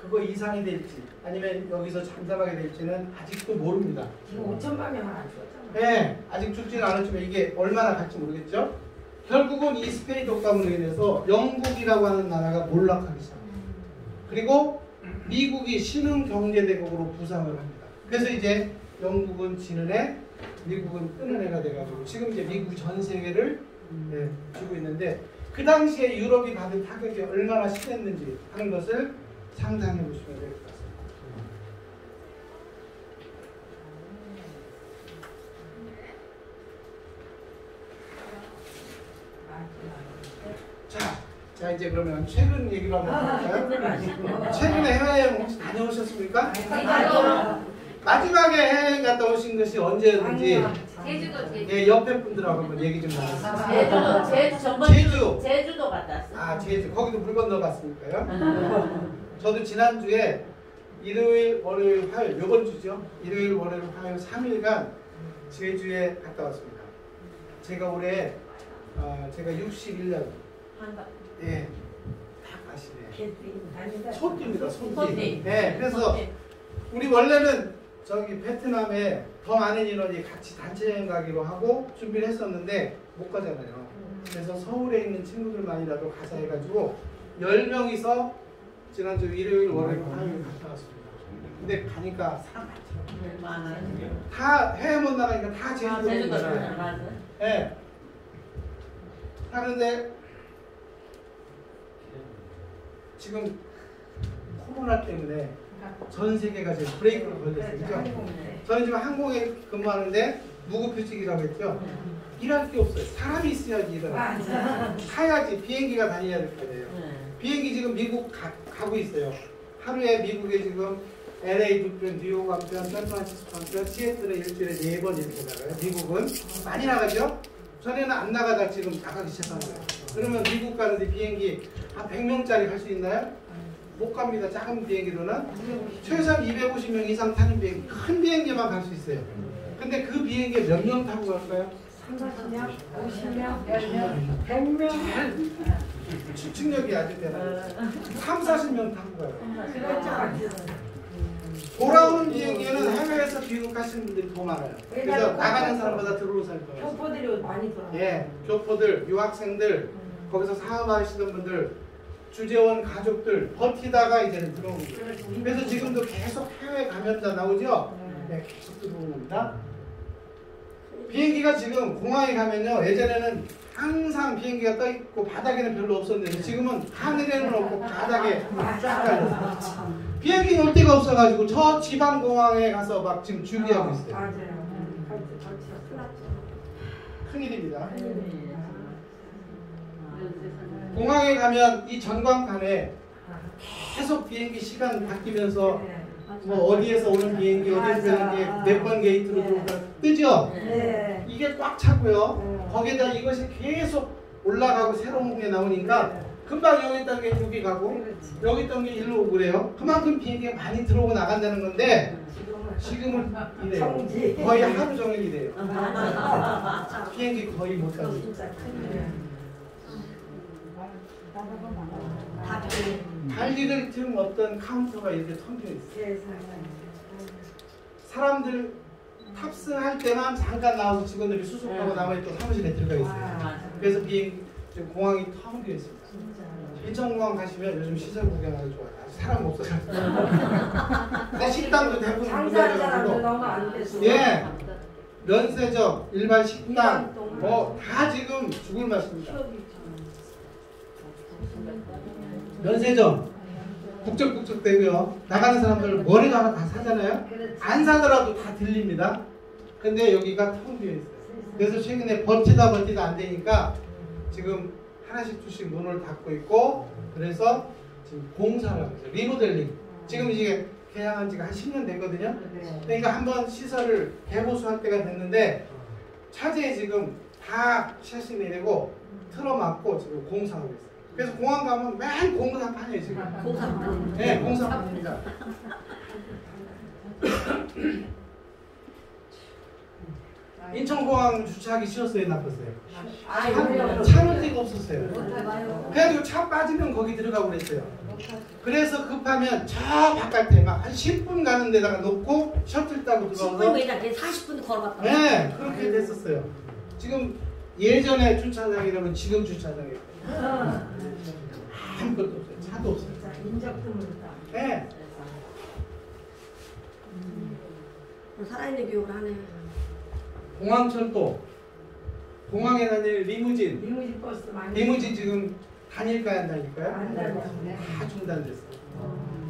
그거 이상이 될지 아니면 여기서 잠잠하게 될지는 아직도 모릅니다. 지금 5천만 명은 안 죽었잖아요. 네, 아직 죽지는 않았지만 이게 얼마나 갈지 모르겠죠. 결국은 이 스페인 독감으로 인해서 영국이라고 하는 나라가 몰락하기 시작합니다. 그리고 미국이 신흥경제대국으로 부상을 합니다. 그래서 이제 영국은 지는 애, 미국은 뜨는 애가 돼가지고 지금 이제 미국이 전 세계를 주고 있는데 그 당시에 유럽이 받은 타격이 얼마나 심했는지 하는 것을 상상해 보시면 될 것 같습니다. 자 이제 그러면 최근 얘기를 한번 해볼까요? 최근에 해외여행 혹시 다녀오셨습니까? 마지막에 해외여행 갔다 오신 것이 언제였는지 예, 옆에 분들하고 한번 얘기 좀 나눠주세요. 제주도 갔다 왔어. 아 제주 거기도 물 건너 갔습니까요? 저도 지난주에 일요일, 월요일, 화요일 요번 주죠. 일요일, 월요일, 화요일 3일간 제주에 갔다 왔습니다. 제가 올해 제가 61년 예, 딱 아시네. 소띠입니다. 소띠. 네, 그래서 우리 원래는 저기 베트남에 더 많은 인원이 같이 단체 여행 가기로 하고 준비를 했었는데 못 가잖아요. 그래서 서울에 있는 친구들만이라도 가자 해가지고 10명이서 지난주 일요일, 월요일, 화요일 갔다 왔습니다. 근데 가니까 사람 많더라고요. 다 해외 못 나가니까 다 제주도로 가잖아요. 네. 하는데 지금 코로나 때문에 전 세계가 지금 브레이크를 걸렸어요. 그죠? 저는 지금 항공에 근무하는데 무급휴직이라고 했죠. 일할 게 없어요. 사람이 있어야지 일을 하고 가야지 비행기가 다녀야 될 거 아니에요. 비행기 지금 미국 가고 있어요. 하루에 미국에 지금 LA 두 편, 뉴욕 한 편, 샌프란시스코 한 편, 시애틀에 일주일에 4번 이렇게 나가요. 미국은 많이 나가죠? 전에는 안 나가다 지금 나가기 시작한 거예요. 그러면 미국 가는데 비행기 한 100명짜리 갈 수 있나요? 못 갑니다. 작은 비행기로는 최소한 250명 이상 타는 비행기, 큰 비행기만 갈 수 있어요. 근데 그 비행기에 몇 명 타고 갈까요? 30명, 50명, 10명, 100명. 추측력이 아주 대단해요. 3, 40명 타고 가요. 그렇죠. 돌아오는 비행기에는 해외에서 귀국하시는 분들이 더 많아요. 그래서 나가는 사람보다 들어오는 사람이 더 많아요. 교포들이 많이 들어와요. 예, 교포들, 유학생들, 거기서 사업하시는 분들, 주재원 가족들 버티다가 이제는 들어오는 거예요. 그래서 지금도 계속 해외 감염자 나오죠? 네, 계속 들어오는 겁니다. 비행기가 지금 공항에 가면요, 예전에는 항상 비행기가 떠 있고 바닥에는 별로 없었는데 지금은 하늘에는 없고 바닥에 쫙 깔렸어요. 비행기 놀 데가 없어가지고 저 지방 공항에 가서 막 지금 준비하고 있어요. 맞아요. 큰일입니다. 공항에 가면 이 전광판에 계속 비행기 시간 바뀌면서 뭐 어디에서 오는 비행기, 어디에서 오는 비행기, 몇 번 게이트로 들어오나 뜨죠? 네. 이게 꽉 차고요. 거기에다 이것이 계속 올라가고 새로운 게 나오니까 금방 여기 있던 게 여기 가고 여기 있던 게 일로 오고 그래요. 그만큼 비행기가 많이 들어오고 나간다는 건데 지금은 이래요. 거의 하루 종일 이래요. 비행기 거의 못 가고. 달리를 틈 어떤 카운터가 이렇게 텅겨 있어요. 사람들 탑승할 때만 잠깐 나와서 직원들이 수속하고 나머지 또 사무실에 들어가 있어요. 그래서 비행기 지금 공항이 텅 비어 있습니다. 인천공항 가시면 요즘 시설 구경하기 좋아요. 아주 사람 없어서. 근데 식당도 대부분 장사하는 사람들 문화적으로 너무 안 돼서. 예, 면세점, 일반 식당 뭐 다 지금 죽을 맛입니다. 면세점 북적북적 되고요. 나가는 사람들 머리가 하나 다 사잖아요. 안 사더라도 다 들립니다. 근데 여기가 텅 비어 있어요. 그래서 최근에 버티다 안 되니까 지금 하나씩 둘씩 문을 닫고 있고 그래서 지금 공사를 하고 있어요. 리모델링. 지금 이제 개항한 지가 한 10년 됐거든요. 그러니까 한번 시설을 개보수할 때가 됐는데 차제에 지금 다 샷시 내리고 틀어막고 지금 공사하고 있어요. 그래서 공항 가면 맨 공사판이에요 지금. 공사판. 네, 공사판입니다. 인천공항 주차하기 싫었어요, 나빴어요? 차는 데가 없었어요. 그래가지고 차 빠지면 거기 들어가고 그랬어요. 그래서 급하면 저 바깥에 막 한 10분 가는 데다가 놓고 셔틀 타고 10분 들어가서 매장 40분 걸어갔다. 네, 그렇게 됐었어요. 지금 예전에 주차장이라면 지금 주차장이에요. 아무것도 없어요. 차도 없어요. 인적드물다. 네. 살아있는 교육을 하네. 공항철도, 공항에 다니는 리무진, 리무진 버스 많이. 리무진 지금 다닐까요, 안 다닐까요? 안 다녀요. 다 중단됐어요.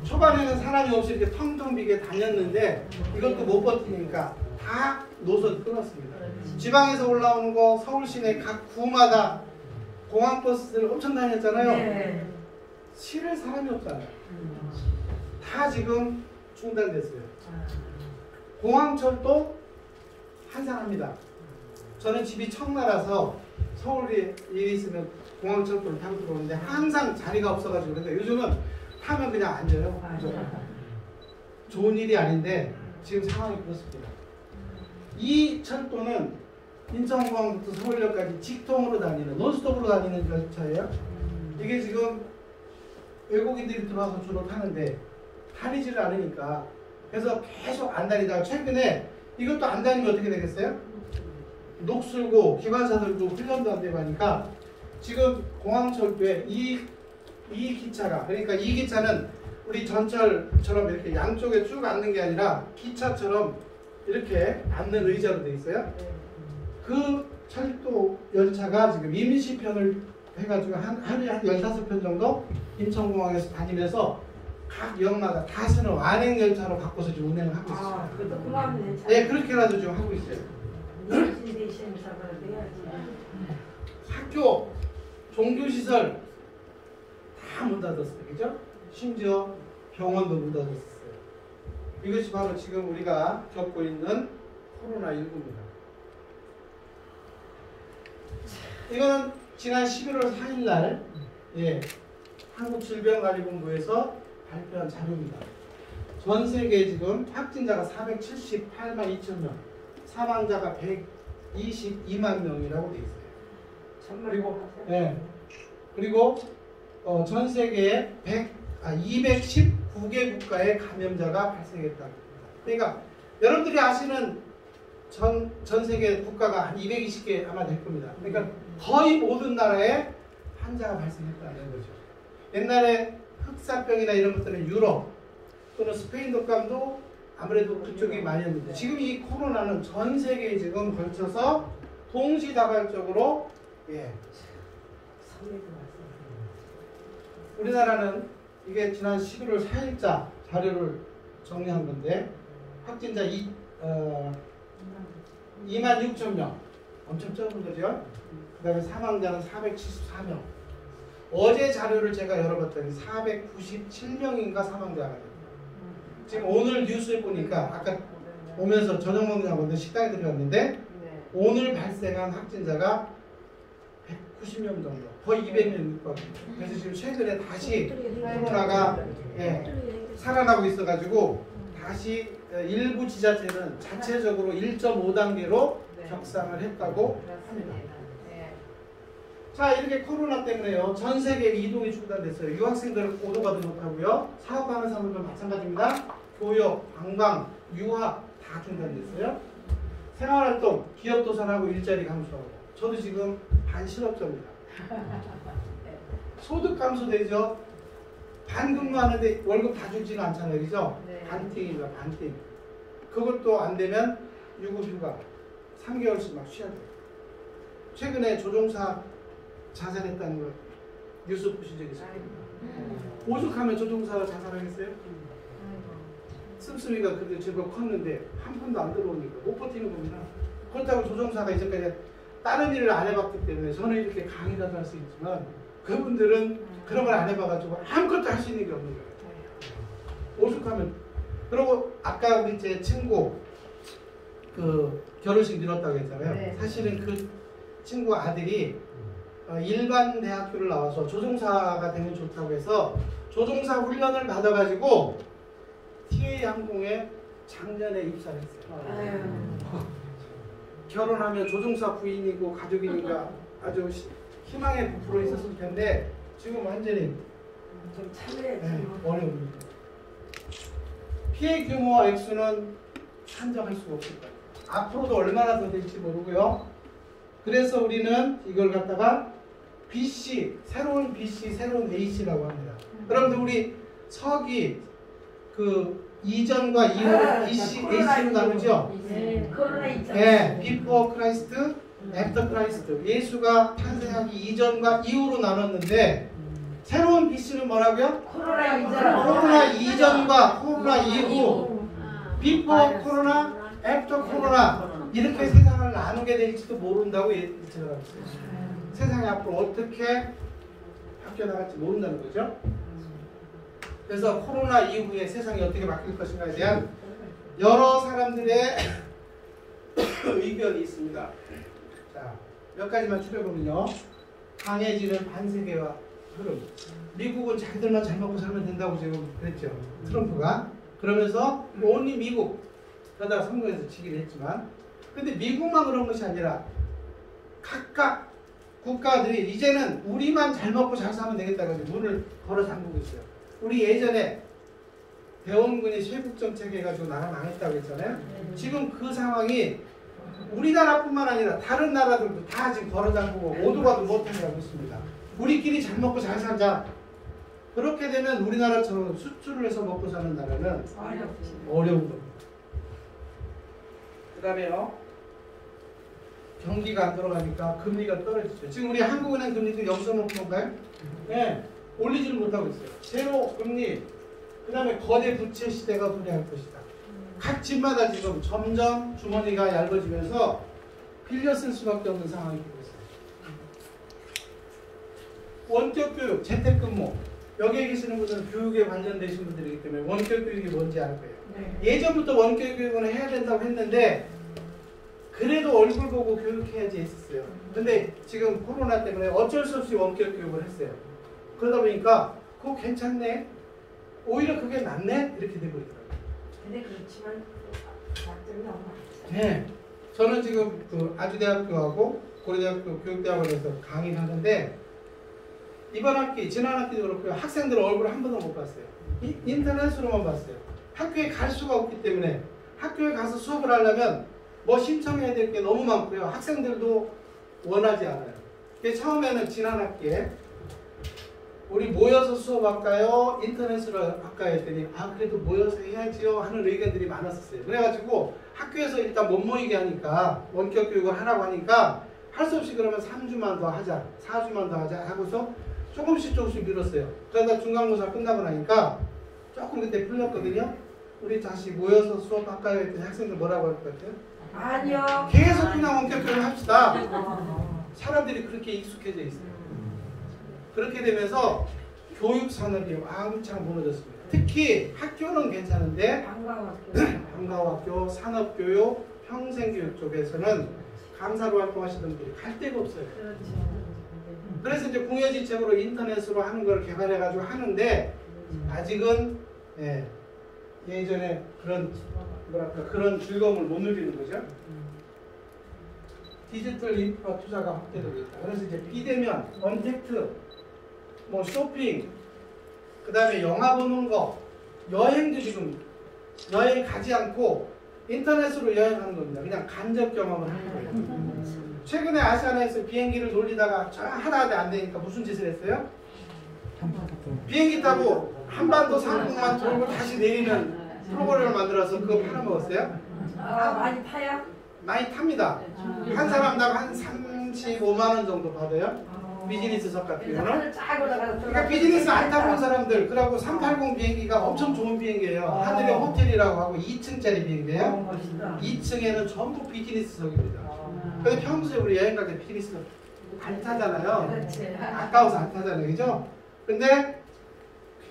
초반에는 사람이 없이 이렇게 텅텅 비게 다녔는데 이것도 못 버티니까 다 노선 끊었습니다. 지방에서 올라오는 거 서울 시내 각 구마다 공항버스들 엄청 다녔잖아요. 네. 실을 사람이 없잖아요. 다 지금 중단됐어요. 공항철도 한산합니다. 저는 집이 청라라서 서울에 일이 있으면 공항철도를 타고 들어오는데 항상 자리가 없어가지고 그런데 요즘은 타면 그냥 앉아요. 좋은 일이 아닌데 지금 상황이 그렇습니다. 이 철도는 인천공항부터 서울역까지 직통으로 다니는 논스톱으로 다니는 열차예요. 이게 지금 외국인들이 들어와서 주로 타는데 다니지를 않으니까 그래서 계속 안 다니다가 최근에 이것도 안 다니면 어떻게 되겠어요? 녹슬고 기관사들도 훈련도 안 되고 하니까 지금 공항철도에 이 기차가 그러니까 이 기차는 우리 전철처럼 이렇게 양쪽에 쭉 앉는 게 아니라 기차처럼 이렇게 앉는 의자로 돼 있어요. 그 철도 열차가 지금 임시편을 해가지고 하루에 한 15편 정도 인천공항에서 다니면서 각 역마다 다스는 완행 열차로 바꿔서 지금 운행을 하고 있어요. 그것도 고맙네. 네, 그렇게라도 좀 하고 있어요. 대신에서 그래야지. 학교, 종교시설 다 문 닫았어요. 그죠? 심지어 병원도 문 닫았어요. 이것이 바로 지금 우리가 겪고 있는 코로나19입니다. 이거는 지난 11월 4일 날 한국질병관리본부에서 발표한 자료입니다. 전 세계에 지금 확진자가 478만 2천 명, 사망자가 122만 명이라고 돼 있어요. 그리고 전 세계에 219개 국가의 감염자가 발생했다고 합니다. 그러니까 여러분들이 아시는 전 세계 국가가 한 220개 아마 될 겁니다. 그러니까 거의 모든 나라에 환자가 발생했다는 거죠. 옛날에 흑사병이나 이런 것들은 유럽 또는 스페인 독감도 아무래도 그쪽이 많이었는데 지금 이 코로나는 전 세계에 지금 걸쳐서 동시다발적으로 우리나라는 이게 지난 11월 4일자 자료를 정리한 건데 확진자 26,000명 엄청 적은 거죠. 그 다음에 사망자는 474명. 어제 자료를 제가 열어봤더니 497명인가 사망자가 됩니다. 지금 오늘 뉴스에 보니까 아까 오면서 저녁 먹느라고 오늘 식당에 들어갔는데 오늘 발생한 확진자가 190명 정도, 거의 200명 육박입니다. 그래서 지금 최근에 다시 코로나가 살아나고 있어가지고 다시 일부 지자체는 자체적으로 1.5단계로 격상을 했다고 합니다. 자, 이렇게 코로나 때문에요. 전 세계 이동이 중단됐어요. 유학생들 오도가도 못하고요. 사업하는 사람들도 마찬가지입니다. 교역, 관광, 유학 다 중단됐어요. 생활활동, 기업 도산하고 일자리 감소하고. 저도 지금 반실업자입니다. 소득 감소되죠. 반근무하는데 월급 다 주지는 않잖아요. 그죠? 반띵입니다. 반띵. 그것도 안 되면 유급휴가 3개월씩 막 쉬어야 돼요. 최근에 조종사 자살했다는 걸 뉴스 보신 적 있어요? 오죽하면 조종사가 자살하겠어요? 씀씀이가 그때 제법 컸는데 한 푼도 안 들어오니까 못 버티는 겁니다. 그렇다고 조종사가 이제까지 다른 일을 안 해봤기 때문에 저는 이렇게 강의라도 할 수 있지만 그분들은 그런 걸 안 해봐가지고 아무것도 할 수 있는 게 없는 거예요. 오죽하면. 그리고 아까 우리 제 친구 그 결혼식 미뤘다고 했잖아요. 사실은 그 친구 아들이 일반 대학교를 나와서 조종사가 되면 좋다고 해서 조종사 훈련을 받아가지고 TA 항공에 작년에 입사를 했어요. 결혼하면 조종사 부인이고 가족이니까 아주 희망에 부풀어 있었을 텐데 지금 완전히 좀 참여해야지. 어려웁니다. 피해 규모와 액수는 산정할 수가 없을 거예요. 앞으로도 얼마나 더 될지 모르고요. 그래서 우리는 이걸 갖다가 BC, 새로운 BC, 새로운 AC라고 합니다. 여러분들 우리 서기 그 이전과 이후 BC, AC로 나누죠? 코로나 있잖아요. Before Christ, After Christ. 예수가 탄생하기 이전과 이후로 나눴는데 새로운 BC는 뭐라고요? 코로나 코로나 이전과 코로나 이후. Before 코로나, After 코로나. 이렇게 세상을 나누게 될지도 모른다고 제가 세상이 앞으로 어떻게 바뀌어 나갈지 모른다는 거죠. 그래서 코로나 이후에 세상이 어떻게 바뀔 것인가에 대한 여러 사람들의 의견이 있습니다. 자, 몇 가지만 추려보면요. 강해지는 반세계화 흐름. 미국은 자기들만 잘 먹고 살면 된다고 지금 그랬죠. 트럼프가. 그러면서 온리 미국. 그러다가 선거에서 지기를 했지만 근데 미국만 그런 것이 아니라 각각 국가들이 이제는 우리만 잘 먹고 잘 사면 되겠다고 문을 걸어 잠그고 있어요. 우리 예전에 대원군이 쇄국정책 해가지고 나라 망했다고 했잖아요. 지금 그 상황이 우리나라뿐만 아니라 다른 나라들도 다 지금 걸어 잠그고 모두가도 못하게 하고 있습니다. 우리끼리 잘 먹고 잘 살자. 그렇게 되면 우리나라처럼 수출을 해서 먹고 사는 나라는 어려운 겁니다. 그 다음에요. 경기가 안 들어가니까 금리가 떨어지죠. 지금 우리 한국은행 금리도 여기서 놓은 건가요? 네. 올리지는 못하고 있어요. 제로 금리, 그 다음에 거대 부채 시대가 도래할 것이다. 각 집마다 지금 점점 주머니가 얇아지면서 빌려 쓸 수밖에 없는 상황이 되고 있어요. 원격 교육, 재택근무. 여기에 계시는 분들은 교육에 관련되신 분들이기 때문에 원격 교육이 뭔지 알 거예요. 네. 예전부터 원격 교육은 해야 된다고 했는데 그래도 얼굴 보고 교육해야지 했었어요. 근데 지금 코로나 때문에 어쩔 수 없이 원격 교육을 했어요. 그러다 보니까 그거 괜찮네? 오히려 그게 낫네? 이렇게 되고 있더라고요. 근데 그렇지만 장점이 너무 많죠. 네. 저는 지금 그 아주대학교하고 고려대학교 교육대학원에서 강의를 하는데 이번 학기, 지난 학기도 그렇고요. 학생들 얼굴을 한 번도 못 봤어요. 인터넷으로만 봤어요. 학교에 갈 수가 없기 때문에 학교에 가서 수업을 하려면 뭐 신청해야 될 게 너무 많고요. 학생들도 원하지 않아요. 그래서 처음에는 지난 학기에 우리 모여서 수업할까요? 인터넷으로 할까요? 했더니 그래도 모여서 해야지요 하는 의견들이 많았었어요. 그래가지고 학교에서 일단 못 모이게 하니까 원격 교육을 하라고 하니까 할 수 없이 그러면 3주만 더 하자, 4주만 더 하자 하고서 조금씩 밀었어요. 그러다 중간고사 끝나고 나니까 조금 그때 풀렸거든요. 우리 다시 모여서 수업할까요? 했더니 학생들 뭐라고 할 것 같아요? 아니요. 계속 그냥 원격 교육을 합시다. 사람들이 그렇게 익숙해져 있어요. 그렇게 되면서 교육 산업이 왕창 무너졌습니다. 특히 학교는 괜찮은데 방과학교, 산업교육, 평생교육 쪽에서는 강사로 활동하시는 분들이 갈 데가 없어요. 그래서 이제 공여지책으로 인터넷으로 하는 걸 개발해가지고 하는데 아직은 예전에 그런 즐거움을 못 누리는 거죠. 디지털 인프라 투자가 확대되고 있다. 그래서 이제 비대면, 언택트, 뭐 쇼핑, 그 다음에 영화 보는 거, 여행도 지금 여행 가지 않고 인터넷으로 여행하는 겁니다. 그냥 간접 경험을 하는 거예요. 최근에 아시아나에서 비행기를 돌리다가 하나도 안 되니까 무슨 짓을 했어요? 비행기 타고 한반도 상공만 돌고 다시 내리는 프로그램을 만들어서 그거 팔아먹었어요. 많이 타요? 많이 탑니다. 한 사람당 한 35만 원 정도 받아요. 비즈니스석 같은 경우는. 그러니까 비즈니스 안 타본 사람들, 그리고 380 비행기가 엄청 좋은 비행기예요. 하늘의 호텔이라고 하고 2층짜리 비행기예요. 2층에는 전부 비즈니스석입니다. 근데 평소에 우리 여행 갈 때 비즈니스석 안 타잖아요. 아까워서 안 타잖아요. 그죠? 근데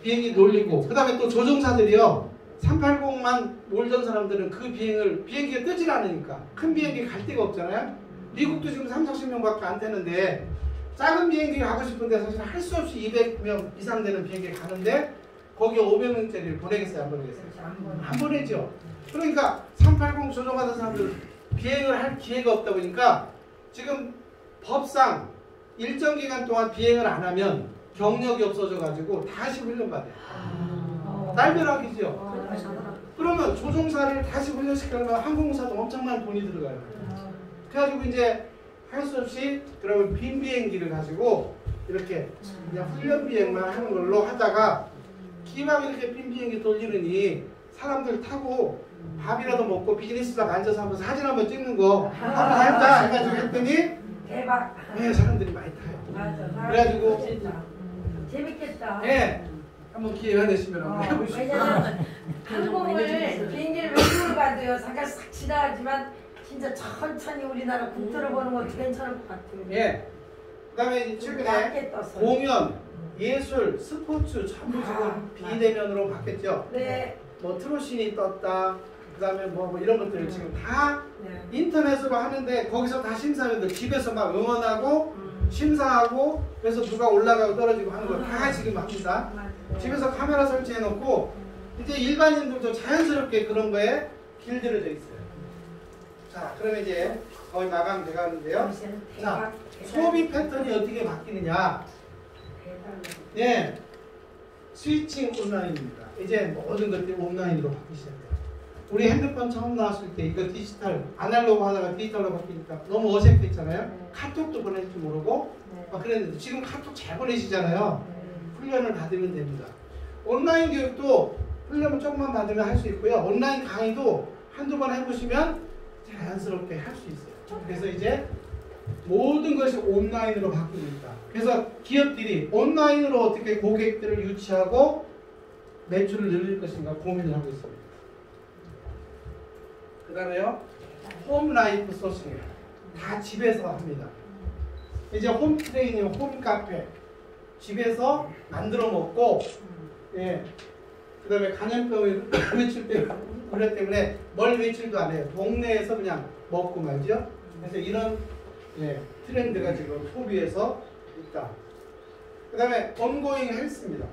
비행기 놀리고, 그 다음에 또 조종사들이요. 380만 몰던 사람들은 그 비행기가 뜨질 않으니까 큰 비행기 갈 데가 없잖아요. 미국도 지금 30-40명밖에 안 되는데 작은 비행기 가고 싶은데 사실 할 수 없이 200명 이상 되는 비행기 가는데 거기에 500명짜리를 보내겠어요? 안 보내겠어요? 안 보내죠. 그러니까 380 조종하던 사람들 비행을 할 기회가 없다 보니까 지금 법상 일정 기간 동안 비행을 안 하면 경력이 없어져 가지고 다시 훈련받아요. 딸벼락이죠. 그러면 조종사를 다시 훈련시키려면 항공사도 엄청난 돈이 들어가요. 그래가지고 이제 할 수 없이 그러면 빈 비행기를 가지고 이렇게 그냥 훈련 비행만 하는 걸로 하다가 기왕 이렇게 빈 비행기 돌리느니 사람들 타고 밥이라도 먹고 비즈니스석 앉아서 한번 사진 한번 찍는 거 한번 할까 해가지고 했더니 대박. 네, 사람들이 많이 타요. 맞아. 그래가지고 재밌겠다. 네, 한번 기회가 되시면 한번 해보시죠. 왜냐면 항공을 비행기를 외국으로 가도요. 잠깐 싹 지나가지만 진짜 천천히 우리나라 국토를 보는 것도 괜찮을 것 같아요. 예. 그다음에 최근에 공연, 예술, 스포츠 전부 지금 비대면으로 바뀌었죠. 네. 뭐 트로신이 떴다. 그다음에 뭐 이런 것들을 지금 다 인터넷으로 하는데 거기서 다 심사위원들 집에서 막 응원하고 심사하고 그래서 누가 올라가고 떨어지고 하는 거 다 지금 합니다. 집에서 카메라 설치해 놓고 이제 일반인들도 자연스럽게 그런 거에 길들여져 있어요. 자, 그러면 이제 거의 마감돼 가는데요. 자, 소비 패턴이 어떻게 바뀌느냐? 예, 스위칭 온라인입니다. 이제 모든 것들이 온라인으로 바뀌기 시작해요. 우리 핸드폰 처음 나왔을 때 이거 디지털, 아날로그 하다가 디지털로 바뀌니까 너무 어색했잖아요. 카톡도 보낼 줄 모르고 막 그랬는데 지금 카톡 잘 보내시잖아요. 훈련을 받으면 됩니다. 온라인 교육도 훈련을 조금만 받으면 할 수 있고요. 온라인 강의도 한두 번 해보시면 자연스럽게 할 수 있어요. 그래서 이제 모든 것이 온라인으로 바뀌고 있다. 그래서 기업들이 온라인으로 어떻게 고객들을 유치하고 매출을 늘릴 것인가 고민을 하고 있습니다. 그 다음에요, 홈 라이프 소싱이에요. 다 집에서 합니다. 이제 홈 트레이닝, 홈 카페 집에서 만들어 먹고, 예. 그다음에 감염병을 외칠 때 그렇기 때문에 멀 외출도 안 해요. 동네에서 그냥 먹고 말죠. 그래서 이런 예, 트렌드가 지금 소비에서 있다. 그다음에 ongoing 헬스입니다.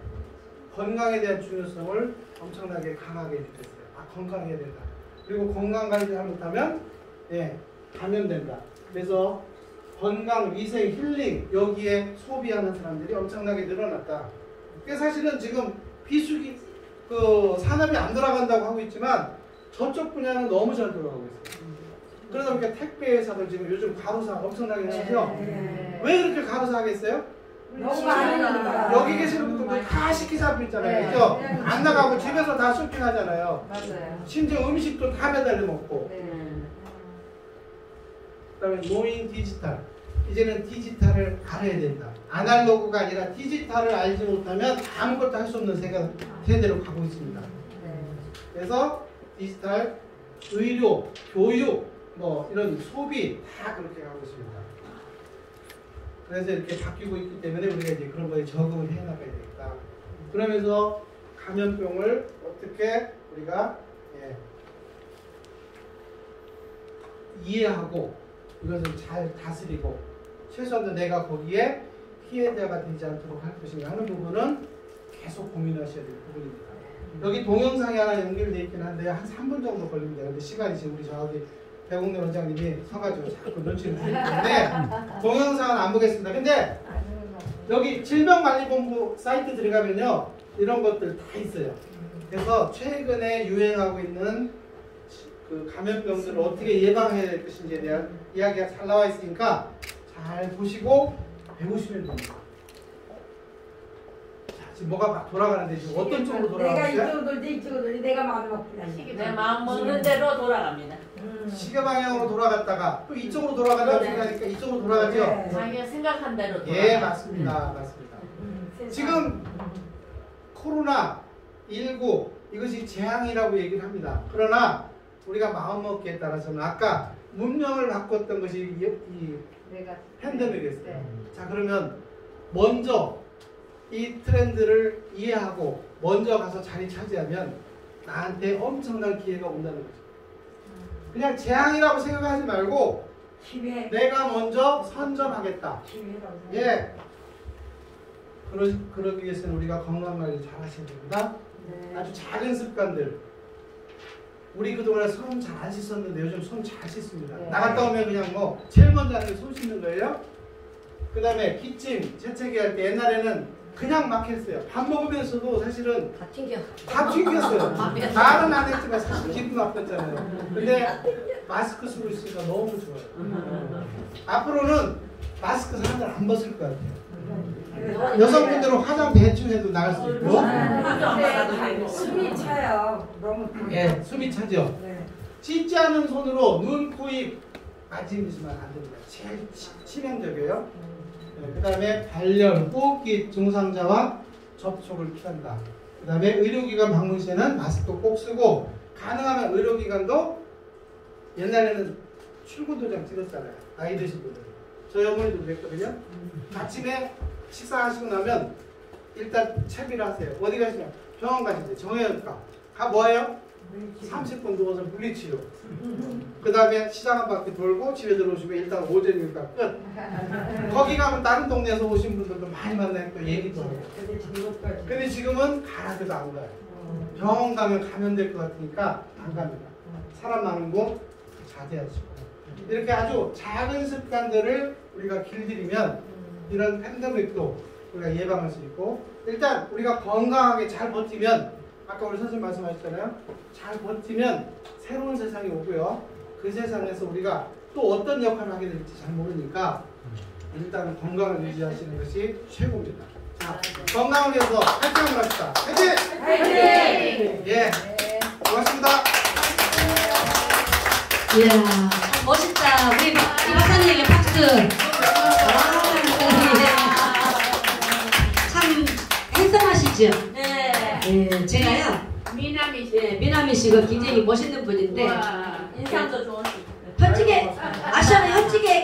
건강에 대한 중요성을 엄청나게 강하게 느꼈어요. 아, 건강해야 된다. 그리고 건강 관리 잘못하면 예, 감염된다. 그래서 건강, 위생, 힐링 여기에 소비하는 사람들이 엄청나게 늘어났다. 그래서 사실은 지금 비수기 그 산업이 안 돌아간다고 하고 있지만 저쪽 분야는 너무 잘 돌아가고 있어요. 그러다 보니까 택배 회사들 지금 요즘 가로사 엄청나게 하죠. 왜 그렇게 가로사 하겠어요? 너무 많으니까. 여기 계시는 분들 다 식기사업 있잖아요. 그죠? 안 나가고 집에서 다 쇼핑하잖아요. 맞아요. 심지어 음식도 다 매달려 먹고. 그다음에 노인 디지털. 이제는 디지털을 알아야 된다. 아날로그가 아니라 디지털을 알지 못하면 아무것도 할 수 없는 세대로 가고 있습니다. 그래서 디지털, 의료, 교육, 뭐 이런 소비 다 그렇게 가고 있습니다. 그래서 이렇게 바뀌고 있기 때문에 우리가 이제 그런 거에 적응을 해 나가야 되겠다. 그러면서 감염병을 어떻게 우리가 이해하고 이것을 잘 다스리고 최소한 내가 거기에 피해자가 되지 않도록 할 것인가 하는 부분은 계속 고민하셔야 될 부분입니다. 여기 동영상이 하나 연결되어 있긴 한데 한 3분 정도 걸립니다. 근데 시간이 지금 우리 저기 배국래 원장님이 서가지고 자꾸 눈치를 주기 때문에 동영상은 안 보겠습니다. 근데 여기 질병관리본부 사이트 들어가면요 이런 것들 다 있어요. 그래서 최근에 유행하고 있는 그 감염병들을 어떻게 예방해야 될 것인지에 대한 이야기가 잘 나와 있으니까 잘 보시고 배우시면 됩니다. 자, 지금 뭐가 막 돌아가는데 지금 어떤 쪽으로 돌아가고 내가 있어요? 이쪽으로 돌지 이쪽으로 돌지 내가 마음을 먹고 다니. 내 마음 먹는 대로 돌아갑니다. 시계 방향으로 돌아갔다가 또 이쪽으로 돌아간다고 네. 생각하니까 이쪽으로 돌아가죠? 네. 자기가 생각한 대로 돌아가. 예, 맞습니다. 맞습니다. 지금 코로나 19 이것이 재앙이라고 얘기를 합니다. 그러나 우리가 마음먹기에 따라서는 아까 문명을 바꿨던 것이 이 팬데믹이었어요. 네. 자, 그러면 먼저 이 트렌드를 이해하고 먼저 가서 자리 차지하면 나한테 엄청난 기회가 온다는 거죠. 그냥 재앙이라고 생각하지 말고 기회. 내가 먼저 선점하겠다. 기회라고. 예. 그러기 위해서는 우리가 건강관리 잘 하셔야 됩니다. 네. 아주 작은 습관들. 우리 그동안에 손 잘 안 씻었는데 요즘 손 잘 씻습니다. 네. 나갔다 오면 그냥 뭐 제일 먼저 하는 게 손 씻는 거예요. 그 다음에 기침, 재채기 할 때 옛날에는 그냥 막 했어요. 밥 먹으면서도 사실은 다 튕겨. 다 튕겼어요. 말은 안 했지만 사실 기분 나빴잖아요. 근데 마스크 쓰고 있으니까 너무 좋아요. 앞으로는 마스크 사람들 안 벗을 것 같아요. 여성분들은 화장 대충 해도 나갈 수 있고 근데 숨이 차요. 너무. 예, 숨이 차죠. 네. 씻지 않은 손으로 눈, 코, 입 만지시면 안 됩니다. 제일 치명적이에요. 그 다음에 발열, 호흡기 증상자와 접촉을 피한다. 그 다음에 의료기관 방문 시에는 마스크 꼭 쓰고 가능하면 의료기관도 옛날에는 출근 도장 찍었잖아요. 나이 드신 분들. 저희 어머니도 그랬거든요. 아침에 식사하시고 나면 일단 채비를 하세요. 어디 가시냐? 병원 가시는데 정형외과. 가 뭐예요? 30분 누워서 물리치료. 그 다음에 시장 한 바퀴 돌고 집에 들어오시면 일단 오전이니까 끝. 거기 가면 다른 동네에서 오신 분들도 많이 만나니까 얘기도 하고. 근데 지금은 가라데도 안 가요. 병원 가면 감염될 것 같으니까 안 갑니다. 사람 많은 곳 자제하시고. 이렇게 아주 작은 습관들을 우리가 길들이면 이런 팬데믹도 우리가 예방할 수 있고, 일단 우리가 건강하게 잘 버티면, 아까 우리 선생님 말씀하셨잖아요. 잘 버티면 새로운 세상이 오고요. 그 세상에서 우리가 또 어떤 역할을 하게 될지 잘 모르니까 일단 건강을 유지하시는 것이 최고입니다. 자, 건강을 위해서 화이팅 한번 합시다. 화이팅! 화이팅! 예, 고맙습니다. 이야, 멋있다. 우리 이 박사님에게 박수. 참 행성하시죠? 네. 예, 제가요. 미남이 씨. 예, 미나미 씨가 굉장히 멋있는 분인데 인상도 좋으시고. 현직에 아시아는 현직에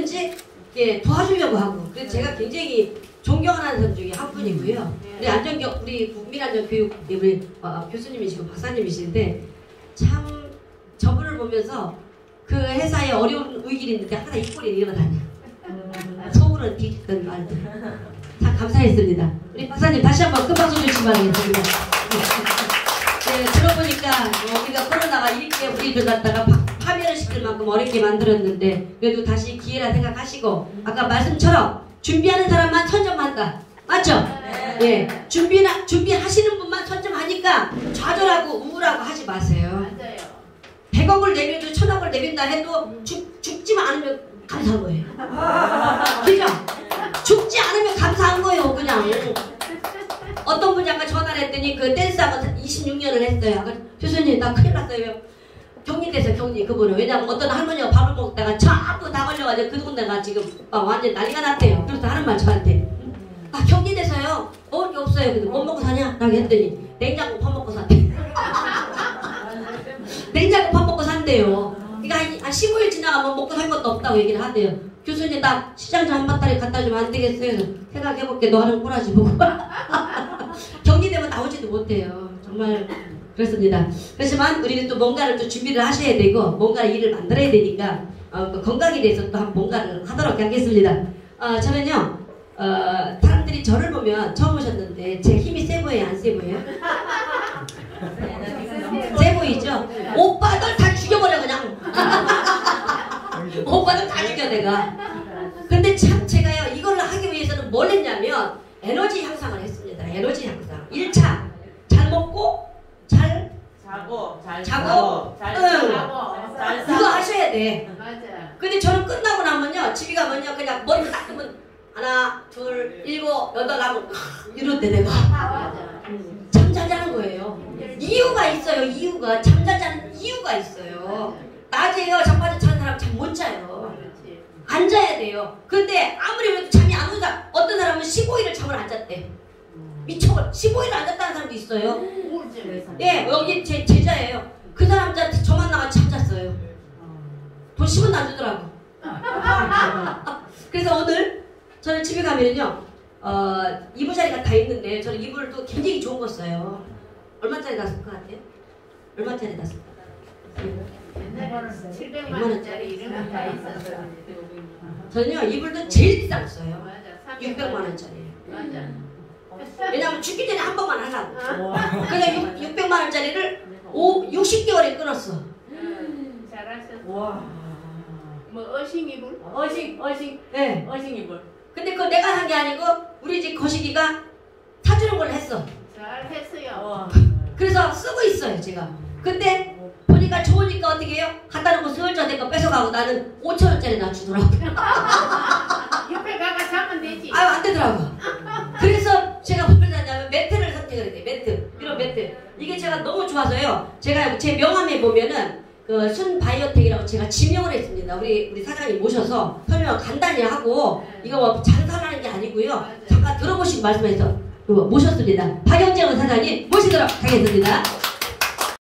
뭐든지 예, 도와주려고 하고 그래서 제가 굉장히 존경하는 사람 중에 한 분이고요. 우리 국민안전교육 우리 교수님이시고 박사님이신데 참 저분을 보면서 그 회사에 어려운 위기를 있는데 항상 입꼬리를 일어나냐. 속으로는 뒤집던 말들. 참 감사했습니다. 우리 박사님 다시 한번 큰 박수 주시기 바라겠습니다. 네, 들어보니까 우리가 코로나가 이렇게 우리를 갖다가 파멸을 시킬 만큼 어렵게 만들었는데 그래도 다시 기회라 생각하시고 아까 말씀처럼 준비하는 사람만 선점한다. 맞죠? 네. 예, 준비하시는 분만 선점하니까 좌절하고 우울하고 하지 마세요. 맞아요. 100억을 내면도 1000억을 내민다 해도 죽지만 않으면 감사한 거예요. 그죠? 죽지 않으면 감사한 거예요. 그냥. 어떤 분이 아까 전화를 했더니 그 댄스하고 26년을 했어요. 교수님 나 큰일 났어요. 격리돼서 그분은. 왜냐면 어떤 할머니가 밥을 먹다가 전부 다 걸려가지고 그 동네가 지금 완전 난리가 났대요. 그래서 하는 말 저한테 격리돼서요 먹을 게 없어요. 근데 뭐 먹고 사냐? 라고 했더니 냉장고 밥 먹고 산대. 냉장고 밥 먹고 산대요. 그러니까 한 15일 지나가면 먹고 살 것도 없다고 얘기를 하대요. 교수님 나 시장 좀 한 바따리 갖다 주면 안 되겠어요? 생각해볼게. 너 하는 꼬라지 보고. 격리되면 나오지도 못해요. 정말 그렇습니다. 그렇지만 우리는 또 뭔가를 또 준비를 하셔야 되고 뭔가 일을 만들어야 되니까 건강에 대해서 또 한 뭔가를 하도록 하겠습니다. 저는요 사람들이 저를 보면 처음 오셨는데 제 힘이 세 보여요? 안 세 보여요? 세 보이죠? 오빠들 다 죽여버려 그냥. 오빠들 다 죽여 내가. 근데 참 제가요 이걸 하기 위해서는 뭘 했냐면 에너지 향상을 했습니다. 에너지 향상. 1차 잘 먹고 잘 자고 잘 자고, 잘 응. 자고 잘 이거 하셔야 돼. 맞아. 근데 저는 끝나고 나면요 집에 가면요 그냥 머리 딱 뜨면 하나 둘 일곱 여덟 하고 이런데 내가 맞아. 잠 잘 자는 거예요. 이유가 있어요. 이유가 잠 잘 자는 이유가 있어요. 낮에요 잠바지 자는 사람 잠 못 자요. 그렇지. 안 자야 돼요. 근데 아무리 그래도 잠이 안 온다. 어떤 사람은 15일을 잠을 안 잤대. 미쳐버려. 15일을 안 잤다는 사람도 있어요. 우울증. 예, 여기 제 제자예요. 그 사람한테 저 만나가 잠 잤어요. 돈 10원도 안 주더라고. 그래서 오늘 저는 집에 가면요 이불 자리가 다 있는데 저는 이불도 굉장히 좋은 거 써요. 얼마짜리 났을 것 같아요? 얼마짜리 났을 것 같아요? 옛날에는 700만 원짜리 이런 거 다 있었어. 저는요 이불도 제일 비싼 거 써요. 맞아. 600만 원짜리. 맞아. 왜냐면 죽기 전에 한 번만 하려고. 그냥 600만 원짜리를 60개월에 끊었어. 잘하셨어. 와. 뭐 어싱 이불? 어식. 네. 어싱 이불. 근데 그거 내가 한 게 아니고 우리 집 거시기가 사주는 걸 했어. 잘했어요. 그래서 쓰고 있어요 제가. 근데 보니까 좋으니까 어떻게 해요? 갖다 놓고 슬쩍 내거 뺏어가고 나는 5,000원짜리 나 주더라고. 옆에 가가 자면 되지. 아유 안 되더라고. 그래서 제가 뭘 샀냐면 매트를 선택을 했어요. 매트. 이런 매트. 이게 제가 너무 좋아서요. 제가 제 명함에 보면은 그 순바이오텍이라고 제가 지명을 했습니다. 우리 사장님 모셔서 설명을 간단히 하고 이거 뭐 장사하는 게 아니고요. 잠깐 들어보시고 말씀해서 모셨습니다. 박영재 사장님 모시도록 하겠습니다.